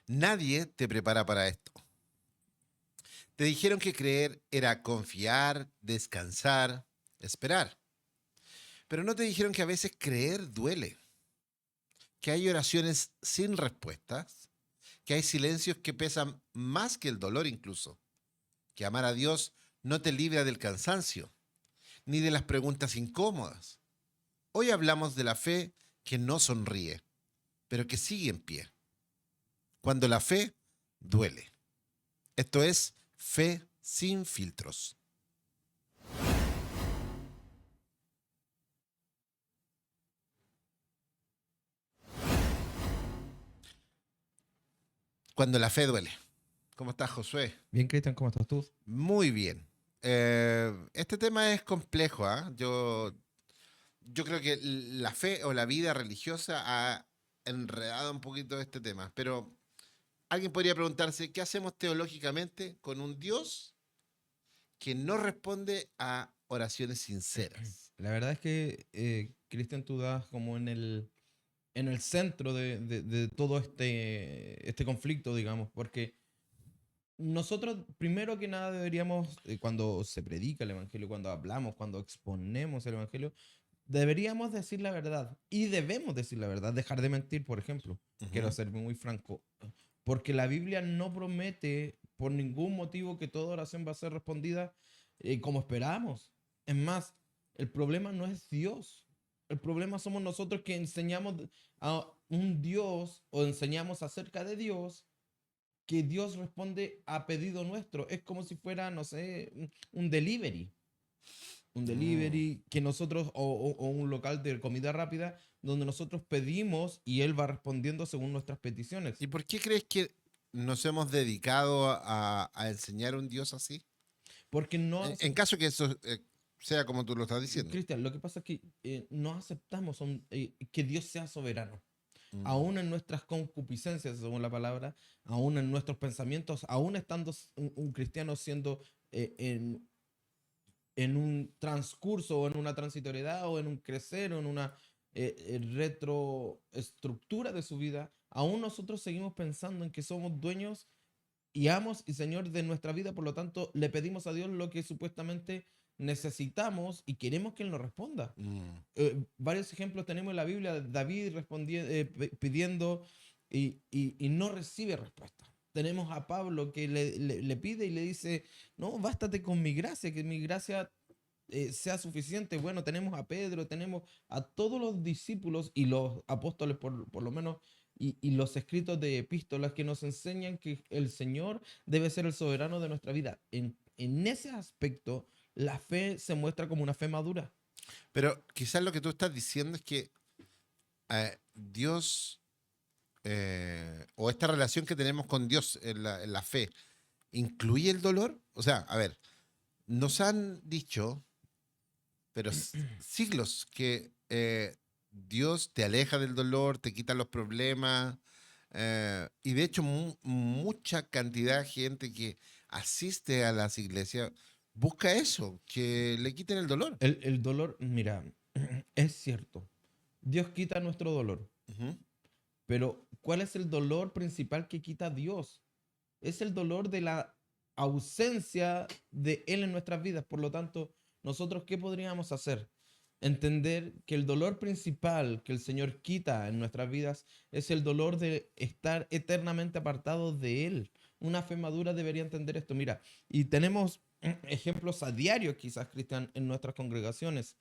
Nadie te prepara para esto. Te dijeron que creer era confiar, descansar, esperar. Pero no te dijeron que a veces creer duele, que hay oraciones sin respuestas, que hay silencios que pesan más que el dolor incluso, que amar a Dios no te libra del cansancio, ni de las preguntas incómodas. Hoy hablamos de la fe que no sonríe, pero que sigue en pie, cuando la fe duele. Esto es fe sin filtros. Cuando la fe duele. ¿Cómo estás, Josué? Bien, Cristian, ¿cómo estás tú? Muy bien. Este tema es complejo, ¿ah? Yo creo que la fe o la vida religiosa ha enredado un poquito este tema, pero alguien podría preguntarse, ¿qué hacemos teológicamente con un Dios que no responde a oraciones sinceras? La verdad es que, Cristian, tú das como en el centro de todo este conflicto, digamos, porque nosotros, primero que nada, deberíamos, cuando se predica el Evangelio, cuando hablamos, cuando exponemos el Evangelio, deberíamos decir la verdad y debemos decir la verdad, dejar de mentir, por ejemplo. Quiero Ujú. ser muy franco, porque la Biblia no promete por ningún motivo que toda oración va a ser respondida como esperamos. Es más, el problema no es Dios. El problema somos nosotros que enseñamos a un Dios o enseñamos acerca de Dios que Dios responde a pedido nuestro. Es como si fuera, no sé, un delivery. Un Mm. delivery que nosotros, o un local de comida rápida, donde nosotros pedimos y Él va respondiendo según nuestras peticiones. ¿Y por qué crees que nos hemos dedicado a enseñar un Dios así? Porque no, En caso que eso sea como tú lo estás diciendo. Cristian, lo que pasa es que no aceptamos que Dios sea soberano. Mm. Aún en nuestras concupiscencias, según la palabra, aún en nuestros pensamientos, aún estando un cristiano siendo en un transcurso o en una transitoriedad o en un crecer o en una retroestructura de su vida, aún nosotros seguimos pensando en que somos dueños y amos y señor de nuestra vida, por lo tanto le pedimos a Dios lo que supuestamente necesitamos y queremos que Él nos responda. Mm. Varios ejemplos tenemos en la Biblia, David pidiendo y no recibe respuesta. Tenemos a Pablo que le pide y le dice, no, bástate con mi gracia, que mi gracia sea suficiente. Bueno, tenemos a Pedro, tenemos a todos los discípulos y los apóstoles, por lo menos, y los escritos de epístolas que nos enseñan que el Señor debe ser el soberano de nuestra vida. En ese aspecto, la fe se muestra como una fe madura. Pero quizás lo que tú estás diciendo es que Dios o esta relación que tenemos con Dios en la fe incluye el dolor. O sea, a ver, nos han dicho, pero siglos, que Dios te aleja del dolor, te quita los problemas. Y de hecho, mucha cantidad de gente que asiste a las iglesias busca eso, que le quiten el dolor. El dolor, mira, es cierto. Dios quita nuestro dolor, Ujú. pero ¿cuál es el dolor principal que quita Dios? Es el dolor de la ausencia de Él en nuestras vidas. Por lo tanto, nosotros, ¿qué podríamos hacer? Entender que el dolor principal que el Señor quita en nuestras vidas es el dolor de estar eternamente apartados de Él. Una fe madura debería entender esto. Mira, y tenemos ejemplos a diario, quizás, Cristian, en nuestras congregaciones,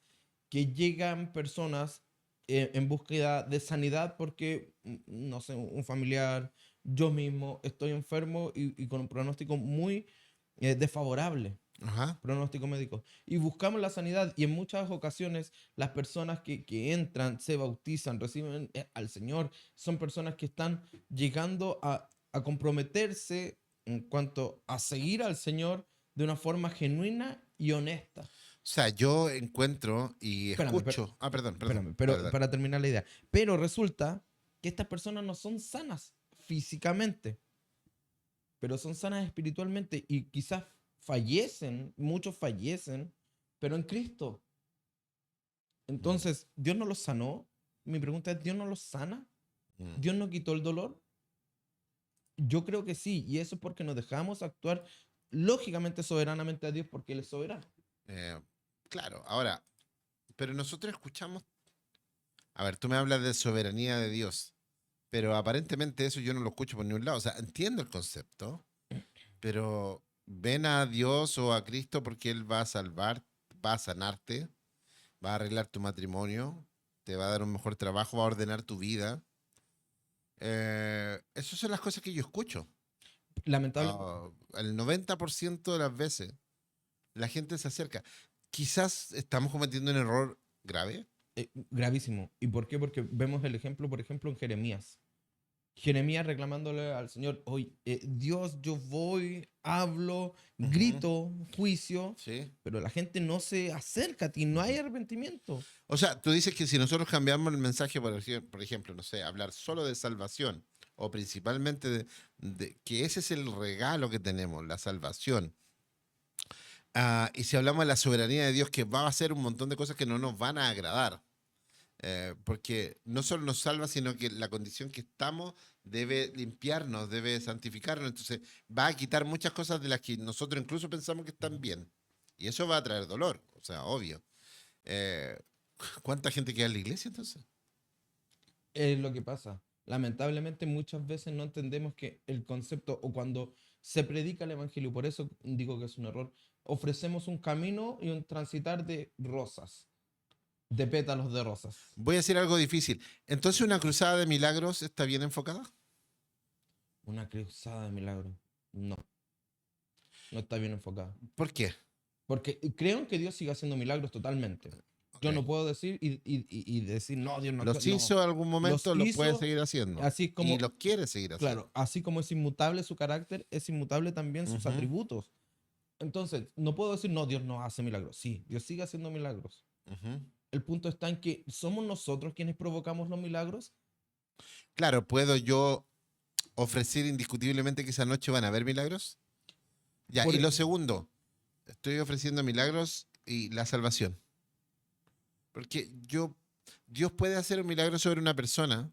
que llegan personas en búsqueda de sanidad porque, no sé, un familiar, yo mismo estoy enfermo y con un pronóstico muy desfavorable, Ajá. pronóstico médico. Y buscamos la sanidad y en muchas ocasiones las personas que entran, se bautizan, reciben al Señor, son personas que están llegando a comprometerse en cuanto a seguir al Señor de una forma genuina y honesta. O sea, yo encuentro y Espérame, escucho. Ah, perdón, perdón. espérame, Dale, pero dale. para terminar la idea. Pero resulta que estas personas no son sanas físicamente, pero son sanas espiritualmente y quizás fallecen, muchos fallecen, pero en Cristo. Mm, Entonces, ¿Dios no los sanó? Mi pregunta es, ¿Dios no los sana? mm. ¿Dios no quitó el dolor? Yo creo que sí, y eso es porque nos dejamos actuar lógicamente soberanamente a Dios porque Él es soberano. Eh, claro, ahora, pero nosotros escuchamos, a ver, tú me hablas de soberanía de Dios, pero aparentemente eso yo no lo escucho por ningún lado. O sea, entiendo el concepto, pero ven a Dios o a Cristo porque Él va a salvar, va a sanarte, va a arreglar tu matrimonio, te va a dar un mejor trabajo, va a ordenar tu vida. Esas son las cosas que yo escucho. Lamentablemente, Ah, el 90% de las veces la gente se acerca. Quizás estamos cometiendo un error grave. gravísimo. ¿Y por qué? Porque vemos el ejemplo, por ejemplo, en Jeremías. Jeremías reclamándole al Señor, oye, Dios, yo voy, hablo, Ujú, grito, juicio, sí. pero la gente no se acerca a ti, no hay Ujú. arrepentimiento. O sea, tú dices que si nosotros cambiamos el mensaje, por ejemplo, no sé, hablar solo de salvación, o principalmente de que ese es el regalo que tenemos, la salvación. Y si hablamos de la soberanía de Dios, que va a hacer un montón de cosas que no nos van a agradar. Porque no solo nos salva, sino que la condición que estamos debe limpiarnos, debe santificarnos. Entonces va a quitar muchas cosas de las que nosotros incluso pensamos que están bien. Y eso va a traer dolor, o sea, obvio. Eh, ¿Cuánta gente queda en la iglesia entonces? Es lo que pasa. Lamentablemente muchas veces no entendemos que el concepto o cuando se predica el evangelio, por eso digo que es un error, ofrecemos un camino y un transitar de rosas, de pétalos de rosas. Voy a decir algo difícil. Entonces, ¿una cruzada de milagros está bien enfocada? Una cruzada de milagro. No, no está bien enfocada. ¿Por qué? Porque creo en que Dios sigue haciendo milagros totalmente. Ok. Yo no puedo decir y decir, no, Dios no, Los no. hizo en algún Los momento, los puede hizo seguir haciendo. así Y como, los quiere seguir haciendo. claro, así como es inmutable su carácter, es inmutable también sus Ujú, atributos. Entonces, no puedo decir, no, Dios no hace milagros. Sí, Dios sigue haciendo milagros. ujú. El punto está en que somos nosotros quienes provocamos los milagros. Claro, ¿puedo yo ofrecer indiscutiblemente que esa noche van a haber milagros? Ya, Por, y lo segundo, estoy ofreciendo milagros y la salvación. Porque Dios puede hacer un milagro sobre una persona,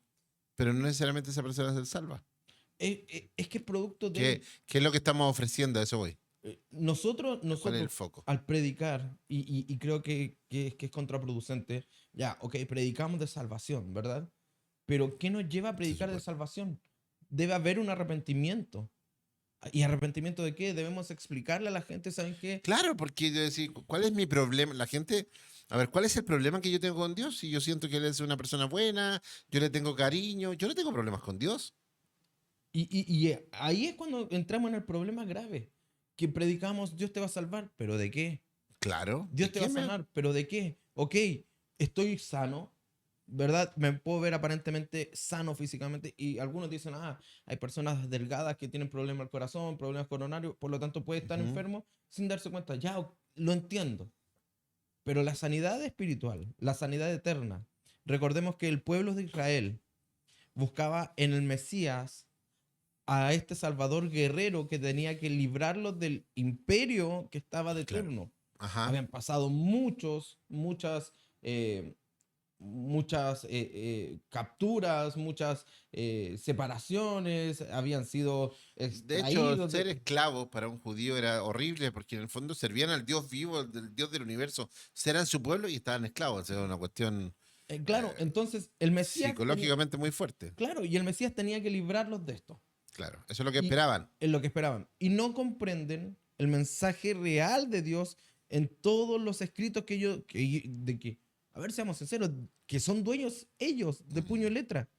pero no necesariamente esa persona se salva. es que es producto ¿Qué, de qué es lo que estamos ofreciendo? A eso voy. nosotros, ¿Cuál es el nosotros foco? al predicar, y creo que es contraproducente, ya, ok, predicamos de salvación, ¿verdad? Pero ¿qué nos lleva a Se predicar de supone. salvación? Debe haber un arrepentimiento. ¿Y arrepentimiento de qué? Debemos explicarle a la gente, ¿saben qué? Claro, porque yo decía, ¿cuál es mi problema? La gente, a ver, ¿cuál es el problema que yo tengo con Dios? Si yo siento que Él es una persona buena, yo le tengo cariño, yo no tengo problemas con Dios. Y ahí es cuando entramos en el problema grave, que predicamos, Dios te va a salvar, pero ¿de qué? Claro, ¿de Dios te va qué a me...? sanar, pero ¿de qué? Ok, estoy sano, ¿verdad? Me puedo ver aparentemente sano físicamente y algunos dicen, hay personas delgadas que tienen problemas al corazón, problemas coronarios, por lo tanto puede estar Ujú, enfermo sin darse cuenta. Ya, lo entiendo, pero la sanidad espiritual, la sanidad eterna, recordemos que el pueblo de Israel buscaba en el Mesías a este Salvador guerrero que tenía que librarlos del imperio que estaba de claro. turno. Ajá. Habían pasado eh, muchas capturas, muchas separaciones, habían sido De hecho, extraídos ser esclavo para un judío era horrible porque en el fondo servían al Dios vivo, al Dios del universo. Eran su pueblo y estaban esclavos. Era una cuestión claro, eh, entonces el Mesías tenía, psicológicamente muy fuerte. claro, y el Mesías tenía que librarlos de esto. Claro, eso es lo que Y esperaban. es lo que esperaban. Y no comprenden el mensaje real de Dios en todos los escritos que ellos, de que, a ver, seamos sinceros, que son dueños ellos de puño y Mm, letra.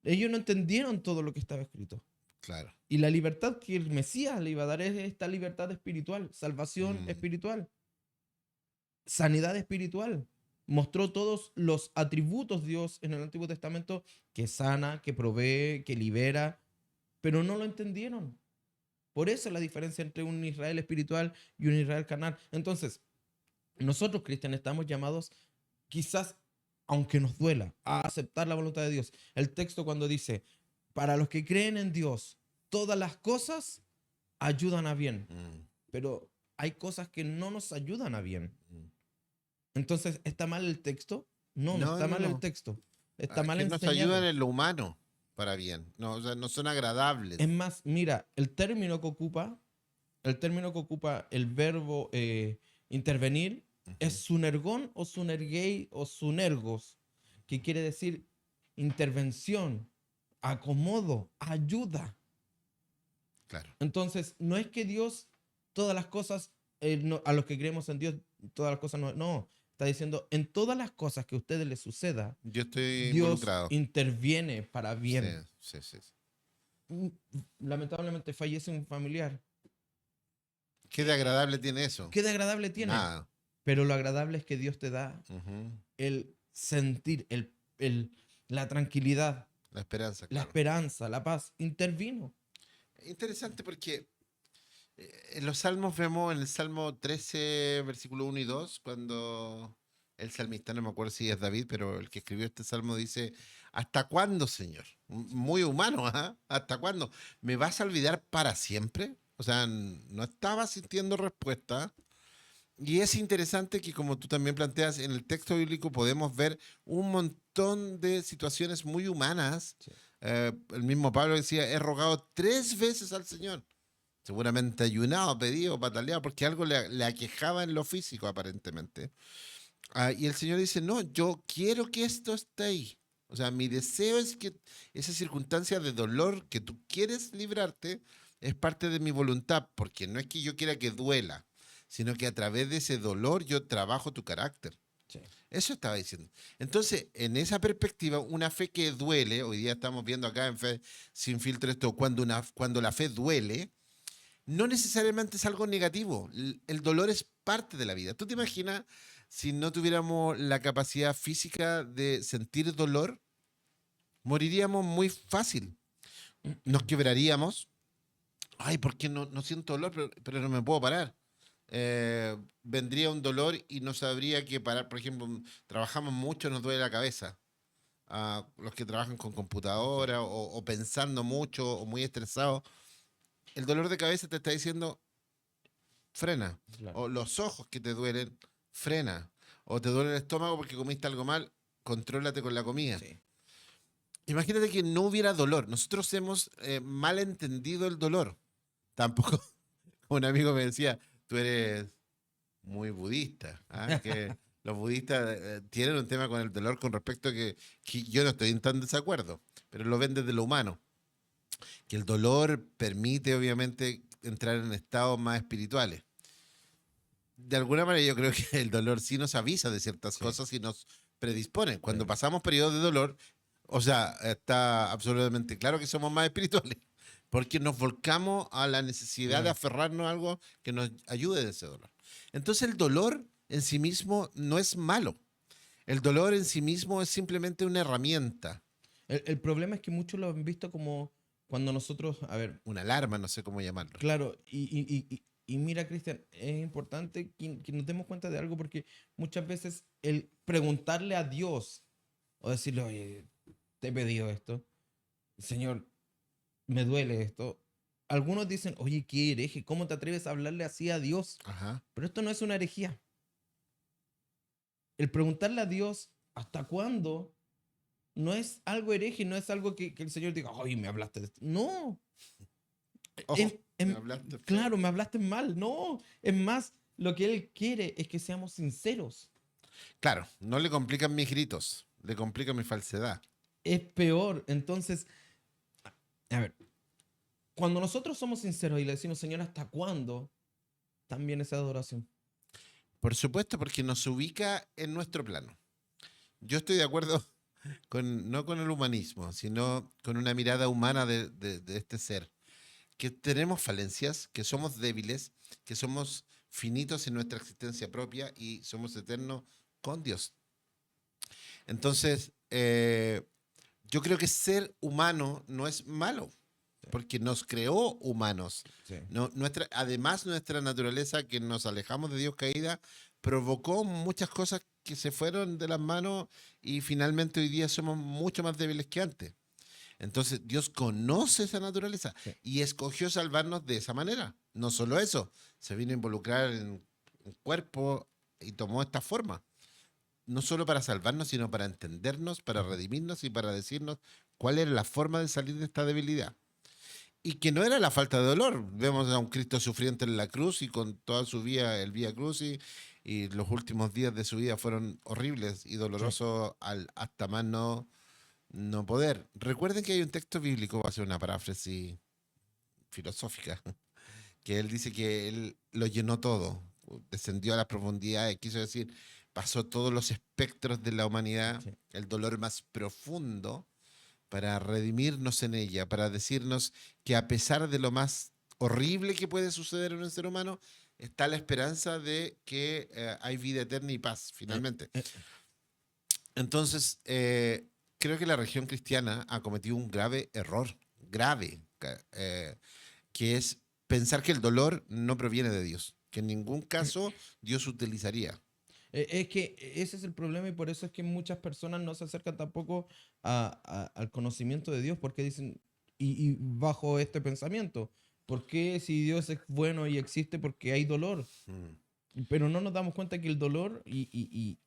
Ellos no entendieron todo lo que estaba escrito. claro. Y la libertad que el Mesías le iba a dar es esta libertad espiritual, salvación Mm, espiritual, sanidad espiritual. Mostró todos los atributos Dios en el Antiguo Testamento que sana, que provee, que libera, pero no lo entendieron. Por eso la diferencia entre un Israel espiritual y un Israel carnal. Entonces, nosotros cristianos estamos llamados, quizás, aunque nos duela, a aceptar la voluntad de Dios. El texto cuando dice, para los que creen en Dios, todas las cosas ayudan a bien, mm, pero hay cosas que no nos ayudan a bien. mm. Entonces, ¿está mal el texto? No, no No, está no, mal el no. texto. Está Es mal que nos ayudan enseñado. en lo humano. para bien. No, o sea, no son agradables. Es más, mira, el término que ocupa el verbo intervenir es Ujú, sunergón o sunergei o sunergos, que quiere decir intervención, acomodo, ayuda. claro. Entonces, no es que Dios, todas las cosas, a los que creemos en Dios, todas las cosas no. Está diciendo, en todas las cosas que a ustedes les suceda, Yo estoy Dios involucrado. interviene para Sí, bien. sí, sí, sí. Mm, Lamentablemente fallece un familiar. ¿Qué de agradable tiene eso? ¿Qué de agradable tiene? Nada. Pero lo agradable es que Dios te da Ujú. el sentir, el- la tranquilidad, La esperanza, la claro. esperanza, la paz. Intervino. Interesante porque en los salmos vemos en el Salmo 13, versículo 1 y 2, cuando el salmista, no me acuerdo si es David, pero el que escribió este salmo dice, ¿hasta cuándo, Señor? Muy humano, ¿ah? ¿Hasta cuándo? ¿Me vas a olvidar para siempre? O sea, no estaba sintiendo respuesta. Y es interesante que, como tú también planteas, en el texto bíblico podemos ver un montón de situaciones muy humanas. Sí. El mismo Pablo decía, he rogado 3 veces al Señor. Seguramente ayunado, pedido, pataleado, porque algo le aquejaba en lo físico, aparentemente. Y el Señor dice, no, yo quiero que esto esté ahí. O sea, mi deseo es que esa circunstancia de dolor que tú quieres librarte es parte de mi voluntad, porque no es que yo quiera que duela, sino que a través de ese dolor yo trabajo tu carácter. Sí. Eso estaba diciendo. Entonces, en esa perspectiva, una fe que duele, hoy día estamos viendo acá en Fe Sin Filtro esto, cuando la fe duele, no necesariamente es algo negativo. El dolor es parte de la vida. ¿Tú te imaginas si no tuviéramos la capacidad física de sentir dolor? Moriríamos muy fácil. Nos quebraríamos. Ay, ¿por qué no siento dolor? Pero no me puedo parar. Vendría un dolor y no sabría qué parar. Por ejemplo, trabajamos mucho, nos duele la cabeza. Los que trabajan con Sí, computadora o pensando mucho o muy estresados, el dolor de cabeza te está diciendo, frena. claro. O los ojos que te duelen, frena. O te duele el estómago porque comiste algo mal, contrólate con la comida. Sí. Imagínate que no hubiera dolor. Nosotros hemos mal entendido el dolor. Tampoco, un amigo me decía, tú eres muy budista. ¿Ah? Que los budistas tienen un tema con el dolor con respecto a que yo no estoy en tan desacuerdo, pero lo ven desde lo humano. Que el dolor permite, obviamente, entrar en estados más espirituales. De alguna manera yo creo que el dolor sí nos avisa de ciertas Sí. cosas y nos predispone. Sí. Cuando pasamos periodos de dolor, o sea, está absolutamente claro que somos más espirituales, porque nos volcamos a la necesidad de Claro. aferrarnos a algo que nos ayude de ese dolor. Entonces el dolor en sí mismo no es malo. El dolor en sí mismo es simplemente una herramienta, El problema es que muchos lo han visto como cuando nosotros, a ver, una alarma, no sé cómo llamarlo. claro, y mira, Cristian, es importante que nos demos cuenta de algo porque muchas veces el preguntarle a Dios o decirle, oye, te he pedido esto, Señor, me duele esto. Algunos dicen, oye, qué hereje, ¿cómo te atreves a hablarle así a Dios? Ajá. Pero esto no es una herejía. El preguntarle a Dios, ¿hasta cuándo? No es algo hereje, no es algo que el Señor diga, oye, me hablaste de esto. No, Ojo, em- me em- hablaste feo. claro, me hablaste mal. No, es más, lo que Él quiere es que seamos sinceros. Claro, no le complican mis gritos, le complican mi falsedad. Es peor. Entonces, a ver, cuando nosotros somos sinceros y le decimos, Señor, ¿hasta cuándo? También es adoración. Por supuesto, porque nos ubica en nuestro plano. Yo estoy de acuerdo no con el humanismo, sino con una mirada humana de este ser, que tenemos falencias, que somos débiles, que somos finitos en nuestra existencia propia y somos eternos con Dios. Entonces, yo creo que ser humano no es malo, Sí, porque nos creó humanos. sí, No, además, nuestra naturaleza, que nos alejamos de Dios caída, provocó muchas cosas que se fueron de las manos y finalmente hoy día somos mucho más débiles que antes. Entonces, Dios conoce esa naturaleza sí. y escogió salvarnos de esa manera. No solo eso, se vino a involucrar en un cuerpo y tomó esta forma. No solo para salvarnos, sino para entendernos, para Ujú. redimirnos y para decirnos cuál era la forma de salir de esta debilidad. Y que no era la falta de dolor. Vemos a un Cristo sufriente en la cruz y con toda su vida, el Vía Crucis, y los últimos días de su vida fueron horribles y Sí. dolorosos hasta más no poder. Recuerden que hay un texto bíblico, va a ser una paráfrasis filosófica, que él dice que él lo llenó todo, descendió a las profundidades, quiso decir, pasó todos los espectros de la humanidad, Sí. el dolor más profundo, para redimirnos en ella, para decirnos que a pesar de lo más horrible que puede suceder en un ser humano, está la esperanza de que hay vida eterna y paz, Eh, finalmente. eh, Entonces, creo que la religión cristiana ha cometido un grave error, grave, que es pensar que el dolor no proviene de Dios, que en ningún caso Dios utilizaría. Es que ese es el problema y por eso es que muchas personas no se acercan tampoco al conocimiento de Dios porque dicen, y bajo este pensamiento, ¿por qué si Dios es bueno y existe porque hay dolor? Mm, Pero no nos damos cuenta que el dolor y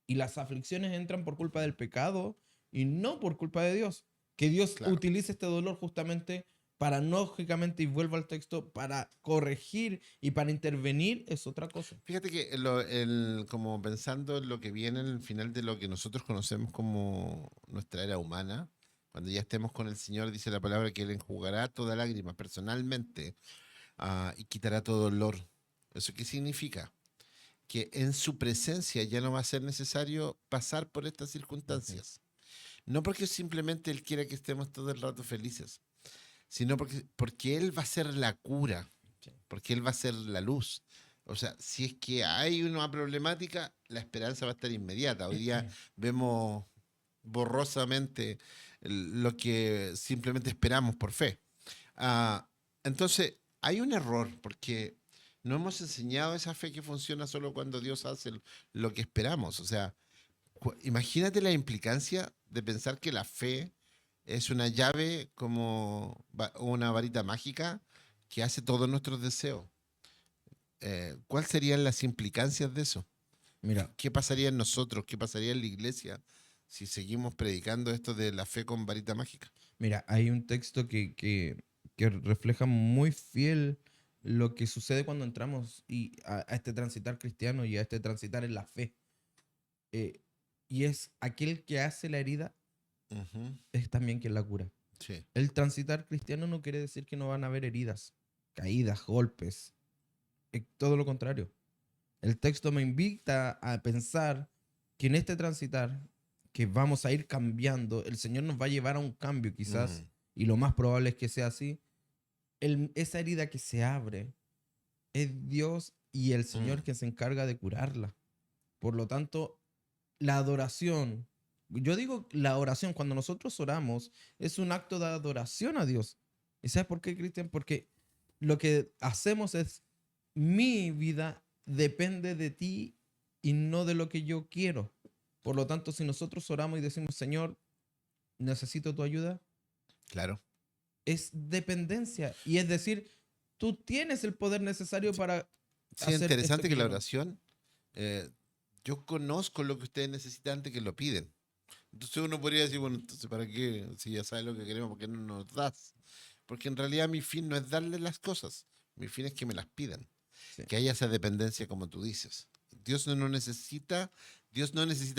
las aflicciones entran por culpa del pecado y no por culpa de Dios. Que Dios claro. utilice este dolor justamente paradójicamente, y vuelvo al texto, para corregir y para intervenir es otra cosa. Fíjate que como pensando en lo que viene en el final de lo que nosotros conocemos como nuestra era humana, cuando ya estemos con el Señor, dice la palabra que Él enjugará toda lágrima personalmente, y quitará todo dolor. ¿Eso qué significa? Que en su presencia ya no va a ser necesario pasar por estas Ujú. circunstancias. No porque simplemente Él quiera que estemos todo el rato felices, sino porque Él va a ser la cura, Sí. porque Él va a ser la luz. O sea, si es que hay una problemática, la esperanza va a estar inmediata. Hoy día vemos borrosamente lo que simplemente esperamos por fe. Ah, entonces, hay un error porque no hemos enseñado esa fe que funciona solo cuando Dios hace lo que esperamos. O sea, imagínate la implicancia de pensar que la fe es una llave como una varita mágica que hace todos nuestros deseos. ¿Cuáles serían las implicancias de eso? ¿Qué, Mira, qué pasaría en nosotros? ¿Qué pasaría en la iglesia si seguimos predicando esto de la fe con varita mágica? mira, hay un texto que refleja muy fiel lo que sucede cuando entramos a este transitar cristiano y a este transitar en la fe. Eh, y es aquel que hace la herida Ujú, es también quien la cura. sí. El transitar cristiano no quiere decir que no van a haber heridas, caídas, golpes. Todo lo contrario. El texto me invita a pensar que en este transitar, que vamos a ir cambiando, el Señor nos va a llevar a un cambio quizás, Ujú, y lo más probable es que sea así. Esa herida que se abre es Dios y el mm, Señor que se encarga de curarla. Por lo tanto, la adoración, yo digo la oración, cuando nosotros oramos, es un acto de adoración a Dios. ¿Y sabes por qué, Cristian? Porque lo que hacemos es, mi vida depende de ti y no de lo que yo quiero. Por lo tanto, si nosotros oramos y decimos, Señor, necesito tu ayuda, claro. es dependencia. Y es decir, tú tienes el poder necesario Sí, para sí, es hacer esto interesante que que la yo no. oración, eh, yo conozco lo que ustedes necesitan antes que lo piden. Entonces uno podría decir, bueno, entonces ¿para qué? Si ya sabes lo que queremos, ¿por qué no nos das? Porque en realidad mi fin no es darle las cosas, mi fin es que me las pidan, Sí. que haya esa dependencia como tú dices. Dios no necesita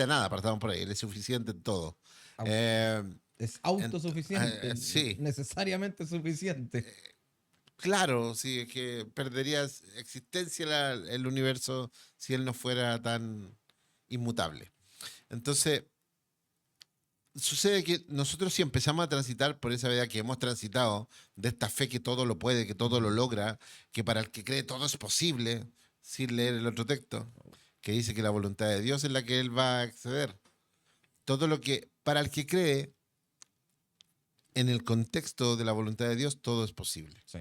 nada, partamos por ahí, Él es suficiente en todo. Au- Eh, Es autosuficiente, sí, necesariamente suficiente. claro, sí, es que perdería existencia el universo si Él no fuera tan inmutable. Entonces, sucede que nosotros si empezamos a transitar por esa vida que hemos transitado, de esta fe que todo lo puede, que todo lo Ujú. logra, que para el que cree todo es posible, sin leer el otro texto, que dice que la voluntad de Dios es la que Él va a acceder. Todo lo que, para el que cree, en el contexto de la voluntad de Dios, todo es posible. Sí.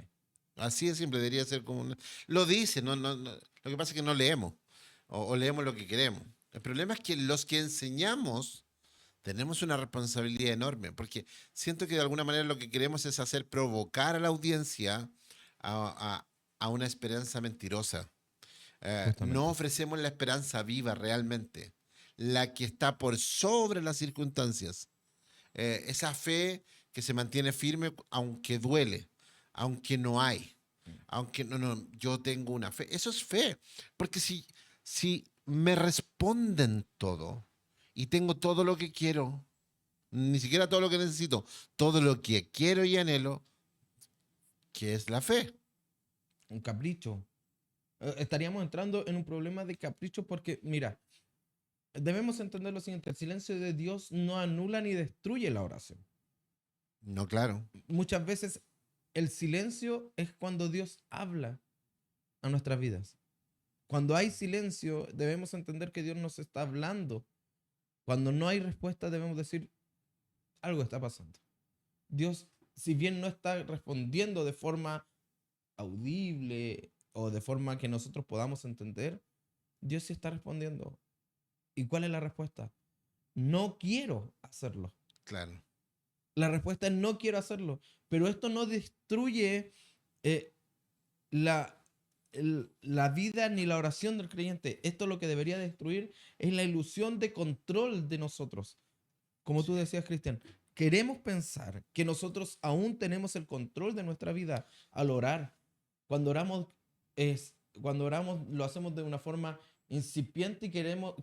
Así de simple, debería ser como lo dice, lo que pasa es que no leemos, o leemos lo que queremos. El problema es que los que enseñamos tenemos una responsabilidad enorme, porque siento que de alguna manera lo que queremos es hacer provocar a la audiencia a, a una esperanza mentirosa. No Justamente. ofrecemos la esperanza viva realmente, la que está por sobre las circunstancias. Esa fe que se mantiene firme aunque duele, aunque no hay, aunque no, yo tengo una fe. Eso es fe, porque si me responden todo y tengo todo lo que quiero, ni siquiera todo lo que necesito, todo lo que quiero y anhelo, ¿qué es la fe? Un capricho. Estaríamos entrando en un problema de capricho porque, mira, debemos entender lo siguiente, el silencio de Dios no anula ni destruye la oración. No, claro, Muchas veces el silencio es cuando Dios habla a nuestras vidas. Cuando hay silencio, debemos entender que Dios nos está hablando. Cuando no hay respuesta, debemos decir, algo está pasando. Dios, si bien no está respondiendo de forma audible o de forma que nosotros podamos entender, Dios sí está respondiendo. ¿Y cuál es la respuesta? No quiero hacerlo. claro. La respuesta es no quiero hacerlo. Pero esto no destruye eh, la, la vida ni la oración del creyente. Esto lo que debería destruir es la ilusión de control de nosotros. Como tú decías, Cristian, queremos pensar que nosotros aún tenemos el control de nuestra vida al orar. Cuando oramos, cuando oramos lo hacemos de una forma incipiente y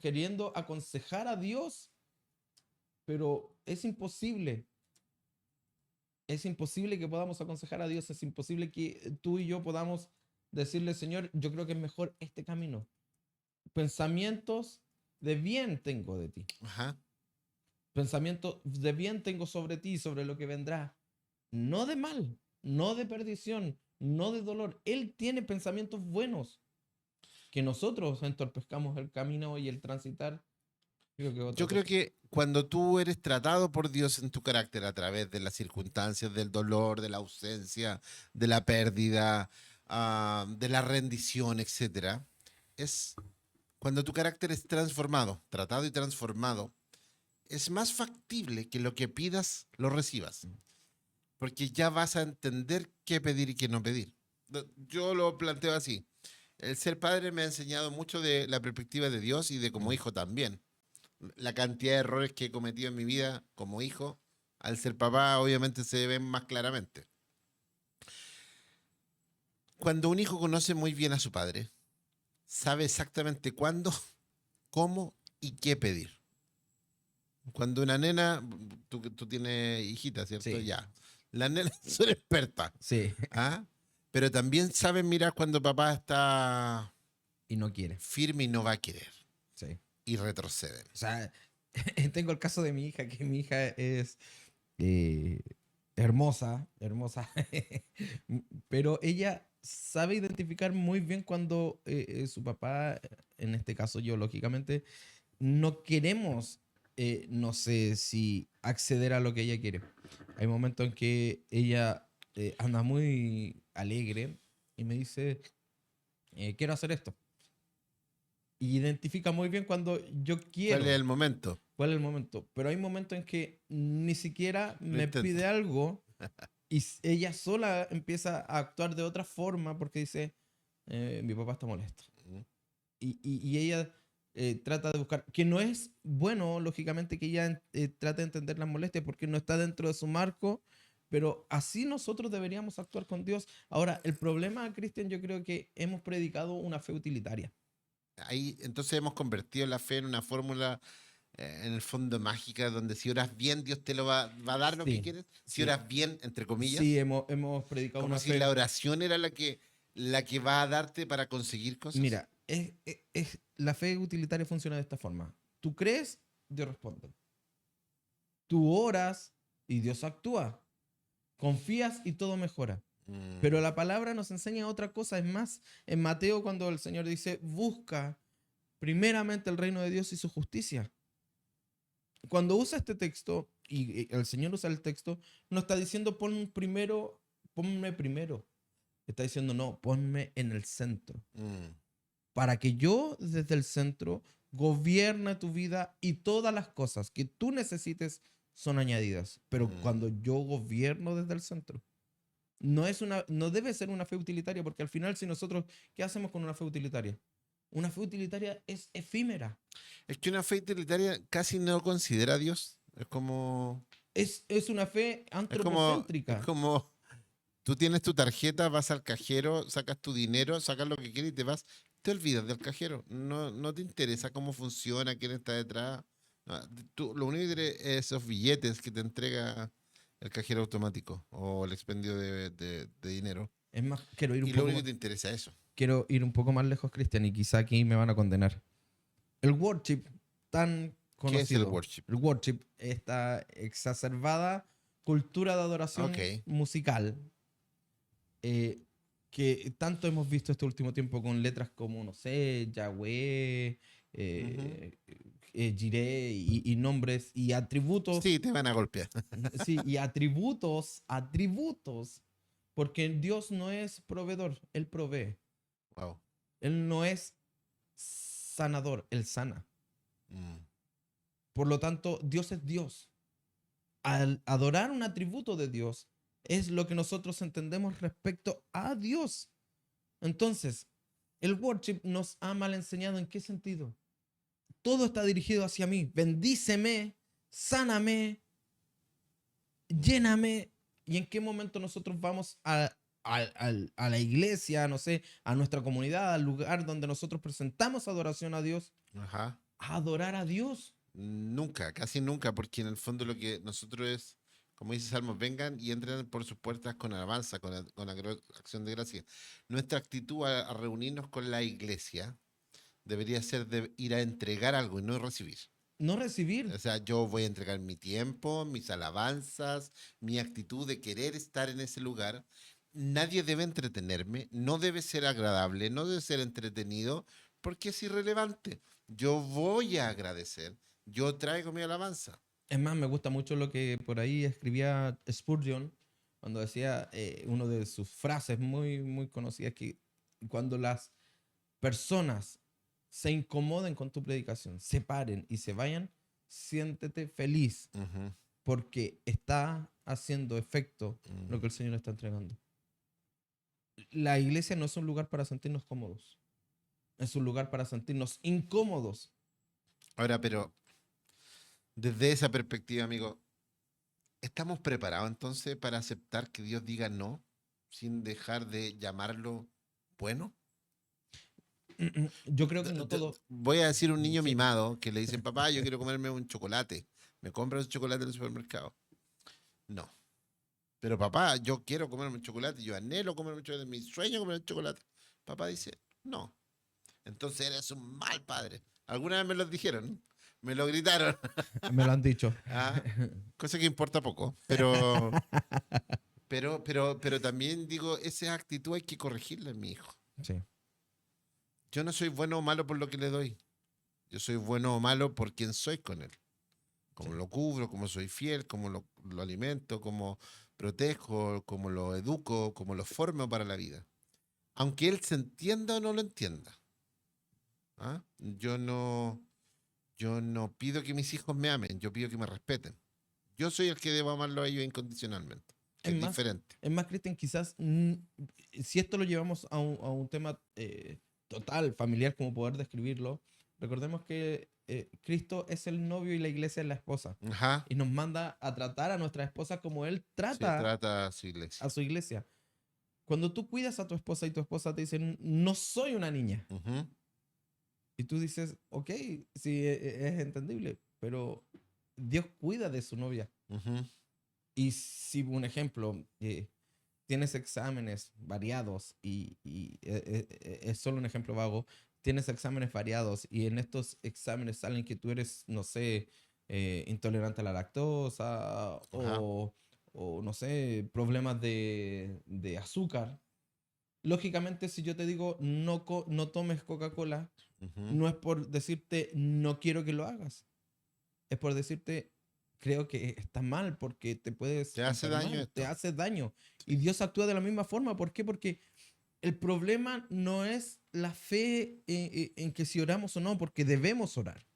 queriendo aconsejar a Dios, pero es imposible. Es imposible que podamos aconsejar a Dios, es imposible que tú y yo podamos decirle, Señor, yo creo que es mejor este camino. Pensamientos de bien tengo de ti. Ajá. Pensamientos de bien tengo sobre ti, sobre lo que vendrá. No de mal, no de perdición, no de dolor. Él tiene pensamientos buenos. Que nosotros entorpezcamos el camino y el transitar, creo que es Yo otra creo cosa. que cuando tú eres tratado por Dios en tu carácter a través de las circunstancias, del dolor, de la ausencia, de la pérdida, de la rendición, etcétera, es cuando tu carácter es transformado, tratado y transformado, es más factible que lo que pidas lo recibas, porque ya vas a entender qué pedir y qué no pedir. Yo lo planteo así. El ser padre me ha enseñado mucho de la perspectiva de Dios y de como Mm. hijo también. La cantidad de errores que he cometido en mi vida como hijo, al ser papá, obviamente se ven más claramente. Cuando un hijo conoce muy bien a su padre, sabe exactamente cuándo, cómo y qué pedir. Cuando una nena, tú tienes hijita, ¿cierto? Sí, Ya. Las nenas son expertas, sí, ¿ah? Pero también saben mirar cuando papá está y no quiere. firme y no va a querer. Sí. Y retroceden. O sea, tengo el caso de mi hija, que mi hija es eh, hermosa, hermosa, pero ella sabe identificar muy bien cuando su papá, en este caso yo, lógicamente, no queremos, no sé si acceder a lo que ella quiere. Hay momentos en que ella anda muy alegre y me dice, quiero hacer esto. Y identifica muy bien cuando yo ¿Cuál es quiero, el momento? cuál es el momento. Pero hay momentos en que ni siquiera Lo me intento. pide algo y ella sola empieza a actuar de otra forma porque dice, mi papá está molesto. Y ella trata de buscar, que no es bueno, lógicamente, que ella trate de entender las molestias porque no está dentro de su marco, pero así nosotros deberíamos actuar con Dios. Ahora, el problema, Cristian, yo creo que hemos predicado una fe utilitaria. Ahí, entonces hemos convertido la fe en una fórmula, en el fondo mágica, donde si oras bien, Dios te lo va a dar lo que Sí, quieres. Si sí, oras bien, entre sí, comillas, hemos predicado como una si la fe. oración era la que va a darte para conseguir cosas. Mira, la fe utilitaria funciona de esta forma. Tú crees, Dios responde. Tú oras y Dios actúa. Confías y todo mejora. Pero Mm, la palabra nos enseña otra cosa. Es más, en Mateo cuando el Señor dice, busca primeramente el reino de Dios y su justicia. Cuando usa este texto, y el Señor usa el texto, no está diciendo ponme primero. Está diciendo, no, ponme en el centro. mm, Para que yo desde el centro gobierne tu vida y todas las cosas que tú necesites son añadidas. Pero mm. cuando yo gobierno desde el centro, no debe ser una fe utilitaria, porque al final si nosotros, ¿qué hacemos con una fe utilitaria? Una fe utilitaria es efímera. Es que una fe utilitaria casi no considera a Dios. Es como. Es una fe Es antropocéntrica. como tú tienes tu tarjeta, vas al cajero, sacas tu dinero, sacas lo que quieres y te vas. Te olvidas del cajero. No te interesa cómo funciona, quién está detrás. No, tú, lo único que quieres es esos billetes que te entrega el cajero automático o el expendio de dinero. Es más, Y lo único que te interesa es eso. quiero ir un poco más lejos, Cristian, y quizá aquí me van a condenar. El worship tan ¿Qué es el conocido, worship? el worship, esta exacerbada cultura de adoración Ok. musical, eh, que tanto hemos visto este último tiempo con letras como, no sé, Yahweh, Ujú. Jireh y nombres y atributos, Sí, te van a golpear. sí, y atributos, porque Dios no es proveedor, Él provee. Wow. Él no es sanador, Él sana. Mm. Por lo tanto, Dios es Dios. Al adorar un atributo de Dios, es lo que nosotros entendemos respecto a Dios. Entonces, el worship nos ha mal enseñado en qué sentido. Todo está dirigido hacia mí. Bendíceme, sáname, lléname. ¿Y en qué momento nosotros vamos a la iglesia, no sé, a nuestra comunidad, al lugar donde nosotros presentamos adoración a Dios, Ajá. a adorar a Dios? Nunca, casi nunca, porque en el fondo lo que nosotros es, como dice Salmos, vengan y entren por sus puertas con alabanza, con acción de gracia. Nuestra actitud a reunirnos con la iglesia debería ser de ir a entregar algo y no recibir. No recibir. O sea, yo voy a entregar mi tiempo, mis alabanzas, mi actitud de querer estar en ese lugar. Nadie debe entretenerme, no debe ser agradable, no debe ser entretenido, porque es irrelevante. Yo voy a agradecer, yo traigo mi alabanza. Es más, me gusta mucho lo que por ahí escribía Spurgeon cuando decía una de sus frases muy conocidas, que cuando las personas se incomoden con tu predicación, se paren y se vayan, siéntete feliz Ujú, porque está haciendo efecto lo mm. que el Señor está entregando. La iglesia no es un lugar para sentirnos cómodos, es un lugar para sentirnos incómodos. Ahora, pero desde esa perspectiva, amigo, ¿estamos preparados entonces para aceptar que Dios diga no sin dejar de llamarlo bueno? Yo creo que no todo. Voy a decir un niño Sí, mimado que le dicen, papá, yo quiero comerme un chocolate. ¿Me compras un chocolate en el supermercado? No. Pero papá, yo quiero comerme un chocolate, yo anhelo comerme un chocolate, mi sueño es comer un chocolate. Papá dice, no. Entonces eres un mal padre. Alguna vez me lo dijeron, me lo gritaron. me lo han dicho. Ah, cosa que importa poco, pero también digo, esa actitud hay que corregirla en mi hijo. Sí. Yo no soy bueno o malo por lo que le doy. Yo soy bueno o malo por quien soy con él. Como Sí. lo cubro, como soy fiel, como lo alimento, como protejo, como lo educo, como lo formo para la vida. Aunque él se entienda o no lo entienda. ¿Ah? Yo no pido que mis hijos me amen, yo pido que me respeten. Yo soy el que debo amarlo a ellos incondicionalmente, que Es es más, diferente. es más, Cristian, quizás si esto lo llevamos a un tema total, familiar, como poder describirlo, recordemos que Cristo es el novio y la iglesia es la esposa. Ajá, Y nos manda a tratar a nuestra esposa como Él se trata trata a su iglesia. a su iglesia. Cuando tú cuidas a tu esposa y tu esposa te dice, no soy una niña. Ujú, Y tú dices, ok, sí, es entendible, pero Dios cuida de su novia. ujú, Y si, un ejemplo, tienes exámenes variados y es solo un ejemplo vago, tienes exámenes variados y en estos exámenes salen que tú eres, no sé, intolerante a la lactosa ajá, o no sé, problemas de azúcar. Lógicamente, si yo te digo no tomes Coca-Cola, ujú. no es por decirte no quiero que lo hagas, es por decirte creo que está mal porque te puedes ¿Te hace daño enfermar, te esto? hace daño. Sí. Y Dios actúa de la misma forma. ¿Por qué? Porque el problema no es la fe en que si oramos o no, porque debemos orar.